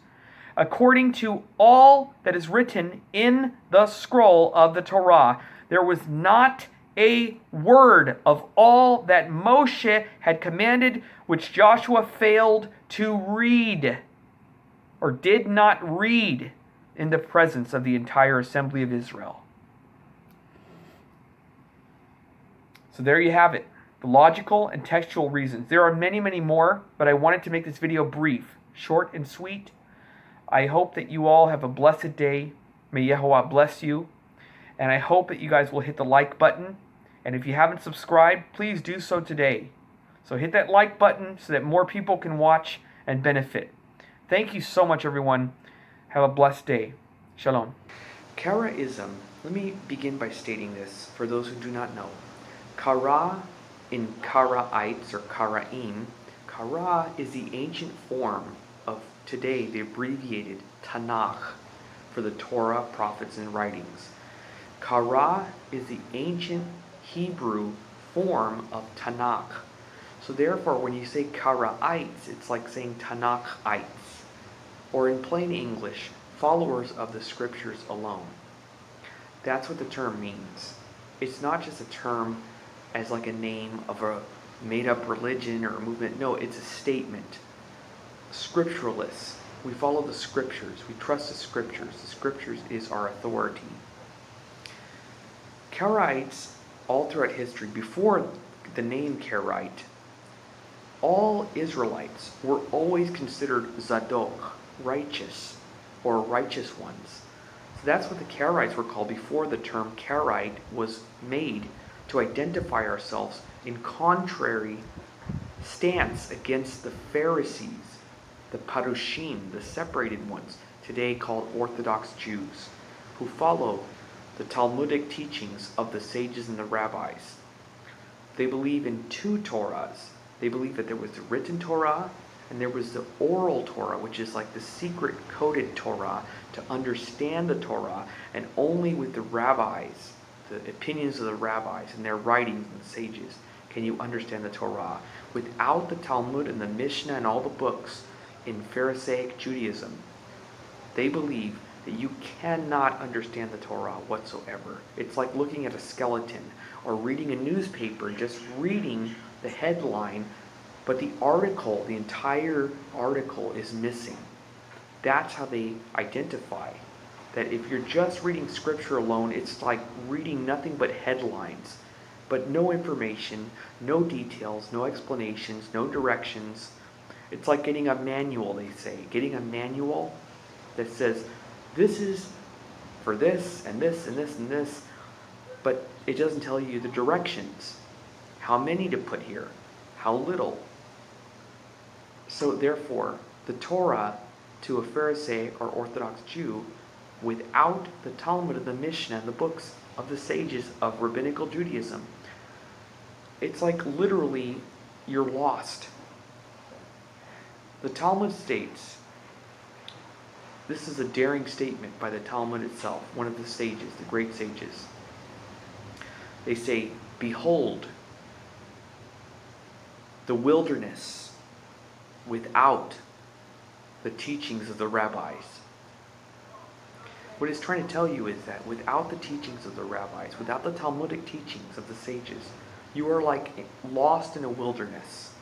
according to all that is written in the scroll of the Torah. There was not a word of all that Moshe had commanded which Joshua failed to read or did not read in the presence of the entire assembly of Israel. So there you have it, the logical and textual reasons. There are many, many more, but I wanted to make this video brief, short and sweet. I hope that you all have a blessed day. May Yehovah bless you. And I hope that you guys will hit the like button. And if you haven't subscribed, please do so today. So hit that like button so that more people can watch and benefit. Thank you so much, everyone. Have a blessed day. Shalom. Karaism. Let me begin by stating this for those who do not know. Kara in Karaites or Karaim, Kara is the ancient form of today the abbreviated Tanakh for the Torah, prophets, and writings. Kara is the ancient Hebrew form of Tanakh. So therefore, when you say Karaites, it's like saying Tanakhites, or in plain English, followers of the scriptures alone. That's what the term means. It's not just a term as like a name of a made-up religion or a movement. No, it's a statement. Scripturalists. We follow the scriptures. We trust the scriptures. The scriptures is our authority. Karaites, all throughout history, before the name Karaite, all Israelites were always considered Zadok, righteous, or righteous ones. So that's what the Karaites were called before the term Karaite was made, to identify ourselves in contrary stance against the Pharisees, the Parushim, the separated ones, today called Orthodox Jews, who follow the Talmudic teachings of the sages and the rabbis. They believe in two Torahs, They believe that there was the written Torah and there was the oral Torah, which is like the secret coded Torah to understand the Torah, and only with the rabbis, the opinions of the rabbis and their writings and the sages, can you understand the Torah. Without the Talmud and the Mishnah and all the books in Pharisaic Judaism, they believe that you cannot understand the Torah whatsoever. It's like looking at a skeleton or reading a newspaper and just reading the headline, but the article, the entire article is missing. That's how they identify that if you're just reading scripture alone, it's like reading nothing but headlines, but no information, no details, no explanations, no directions. It's like getting a manual, they say. Getting a manual that says, this is for this and this and this and this, but it doesn't tell you the directions, how many to put here, how little. So therefore, the Torah to a Pharisee or Orthodox Jew, without the Talmud and the Mishnah and the books of the sages of rabbinical Judaism, it's like literally you're lost. The Talmud states, this is a daring statement by the Talmud itself, one of the sages, the great sages. They say, behold, the wilderness without the teachings of the rabbis. What it's trying to tell you is that without the teachings of the rabbis, without the Talmudic teachings of the sages, you are like lost in a wilderness.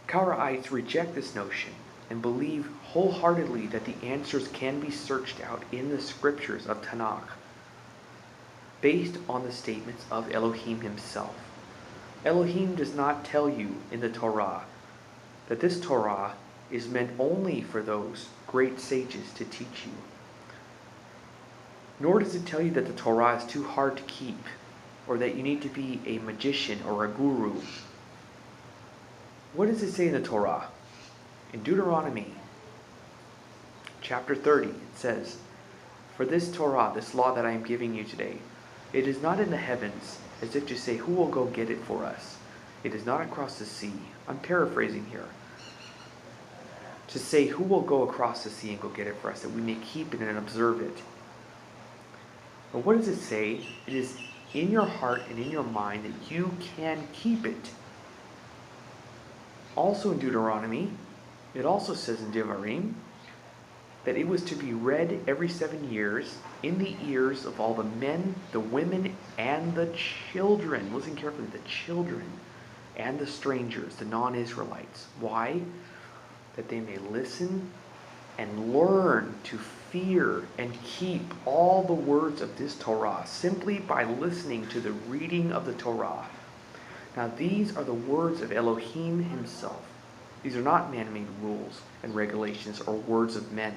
Karaites reject this notion and believe wholeheartedly that the answers can be searched out in the scriptures of Tanakh, based on the statements of Elohim himself. Elohim does not tell you in the Torah that this Torah is meant only for those great sages to teach you. Nor does it tell you that the Torah is too hard to keep, or that you need to be a magician or a guru. What does it say in the Torah? In Deuteronomy chapter 30, it says, for this Torah, this law that I am giving you today, it is not in the heavens, as if to say, who will go get it for us? It is not across the sea. I'm paraphrasing here. To say, who will go across the sea and go get it for us, that we may keep it and observe it. But what does it say? It is in your heart and in your mind that you can keep it. Also in Deuteronomy, it also says in Devarim that it was to be read every 7 years in the ears of all the men, the women, and the children. Listen carefully, the children and the strangers, the non-Israelites. Why? That they may listen and learn to fear and keep all the words of this Torah simply by listening to the reading of the Torah. Now these are the words of Elohim himself. These are not man-made rules and regulations or words of men.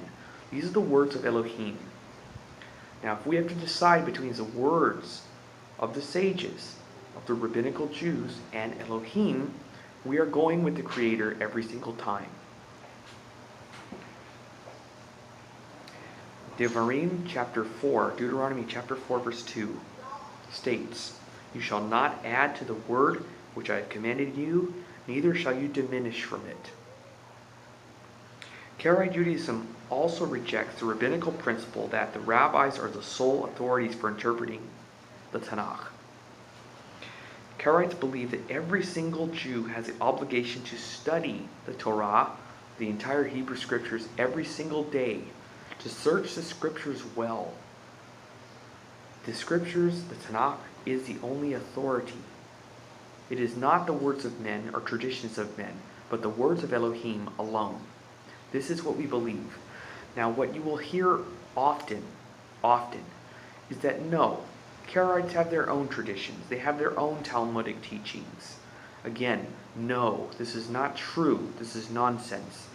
These are the words of Elohim. Now if we have to decide between the words of the sages, of the rabbinical Jews, and Elohim, we are going with the Creator every single time. Devarim chapter 4, Deuteronomy chapter 4 verse 2 states, you shall not add to the word which I have commanded you, neither shall you diminish from it. Karaite Judaism also rejects the rabbinical principle that the rabbis are the sole authorities for interpreting the Tanakh. Karaites believe that every single Jew has the obligation to study the Torah, the entire Hebrew Scriptures, every single day, to search the Scriptures well. The Scriptures, the Tanakh, is the only authority. It is not the words of men or traditions of men, but the words of Elohim alone. This is what we believe. Now, what you will hear often, is that no, Karaites have their own traditions. They have their own Talmudic teachings. Again, no, this is not true. This is nonsense.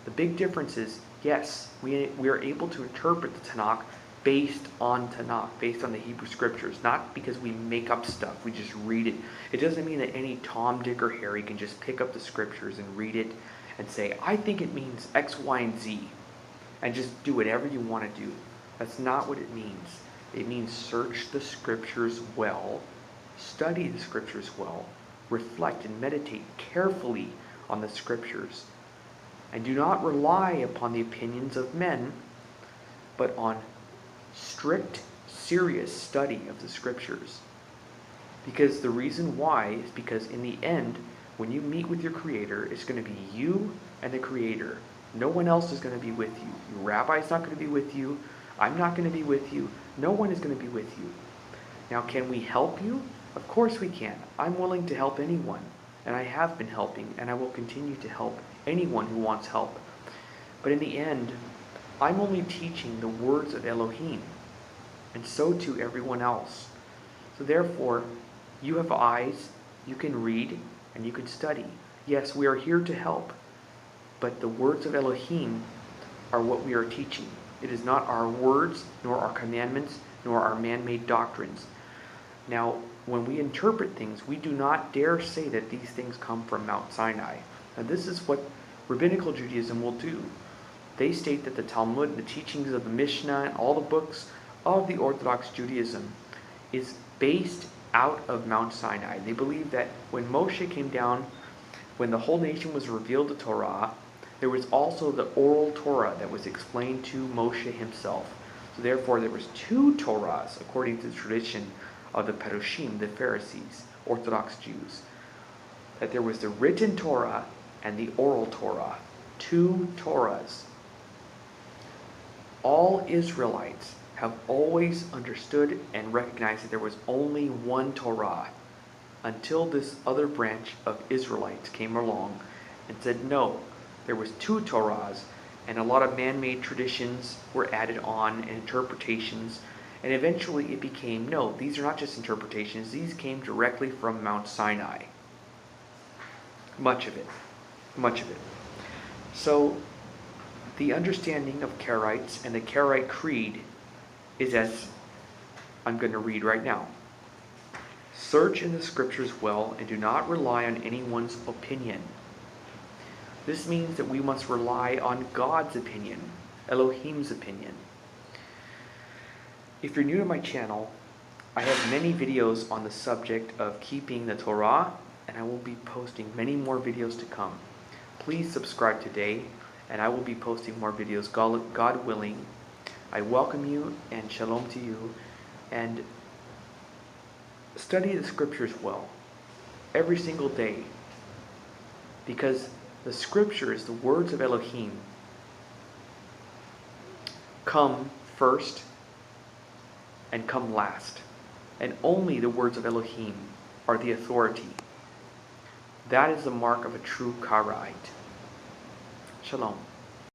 The big difference is, yes, we are able to interpret the Tanakh based on Tanakh, based on the Hebrew Scriptures, not because we make up stuff, we just read it. It doesn't mean that any Tom, Dick, or Harry can just pick up the Scriptures and read it and say, I think it means X, Y, and Z, and just do whatever you want to do. That's not what it means. It means search the Scriptures well, study the Scriptures well, reflect and meditate carefully on the scriptures, and do not rely upon the opinions of men, but on strict, serious study of the scriptures. Because the reason why is because in the end, when you meet with your Creator, it's going to be you and the Creator. No one else is going to be with you. Your rabbi is not going to be with you. I'm not going to be with you. No one is going to be with you. Now, can we help you? Of course we can. I'm willing to help anyone, and I have been helping, and I will continue to help anyone who wants help. But in the end, I'm only teaching the words of Elohim, and so too everyone else. So therefore, you have eyes, you can read, and you can study. Yes, we are here to help, but the words of Elohim are what we are teaching. It is not our words, nor our commandments, nor our man-made doctrines. Now, when we interpret things, we do not dare say that these things come from Mount Sinai. And this is what Rabbinical Judaism will do. They state that the Talmud, the teachings of the Mishnah, and all the books of the Orthodox Judaism is based out of Mount Sinai. They believe that when Moshe came down, when the whole nation was revealed the Torah, there was also the oral Torah that was explained to Moshe himself. So therefore, there was two Torahs, according to the tradition of the Perushim, the Pharisees, Orthodox Jews. That there was the written Torah and the oral Torah. Two Torahs. All Israelites have always understood and recognized that there was only one Torah until this other branch of Israelites came along and said, no, there was two Torahs, and a lot of man-made traditions were added on and interpretations, and eventually it became, no, these are not just interpretations, these came directly from Mount Sinai. Much of it. So, the understanding of Karaites and the Karaite Creed is as I'm going to read right now. Search in the scriptures well and do not rely on anyone's opinion. This means that we must rely on God's opinion, Elohim's opinion. If you're new to my channel, I have many videos on the subject of keeping the Torah, and I will be posting many more videos to come. Please subscribe today, and I will be posting more videos, God willing. I welcome you, and shalom to you, and study the scriptures well, every single day, because the scriptures, the words of Elohim, come first and come last. And only the words of Elohim are the authority. That is the mark of a true Karaite. Shalom.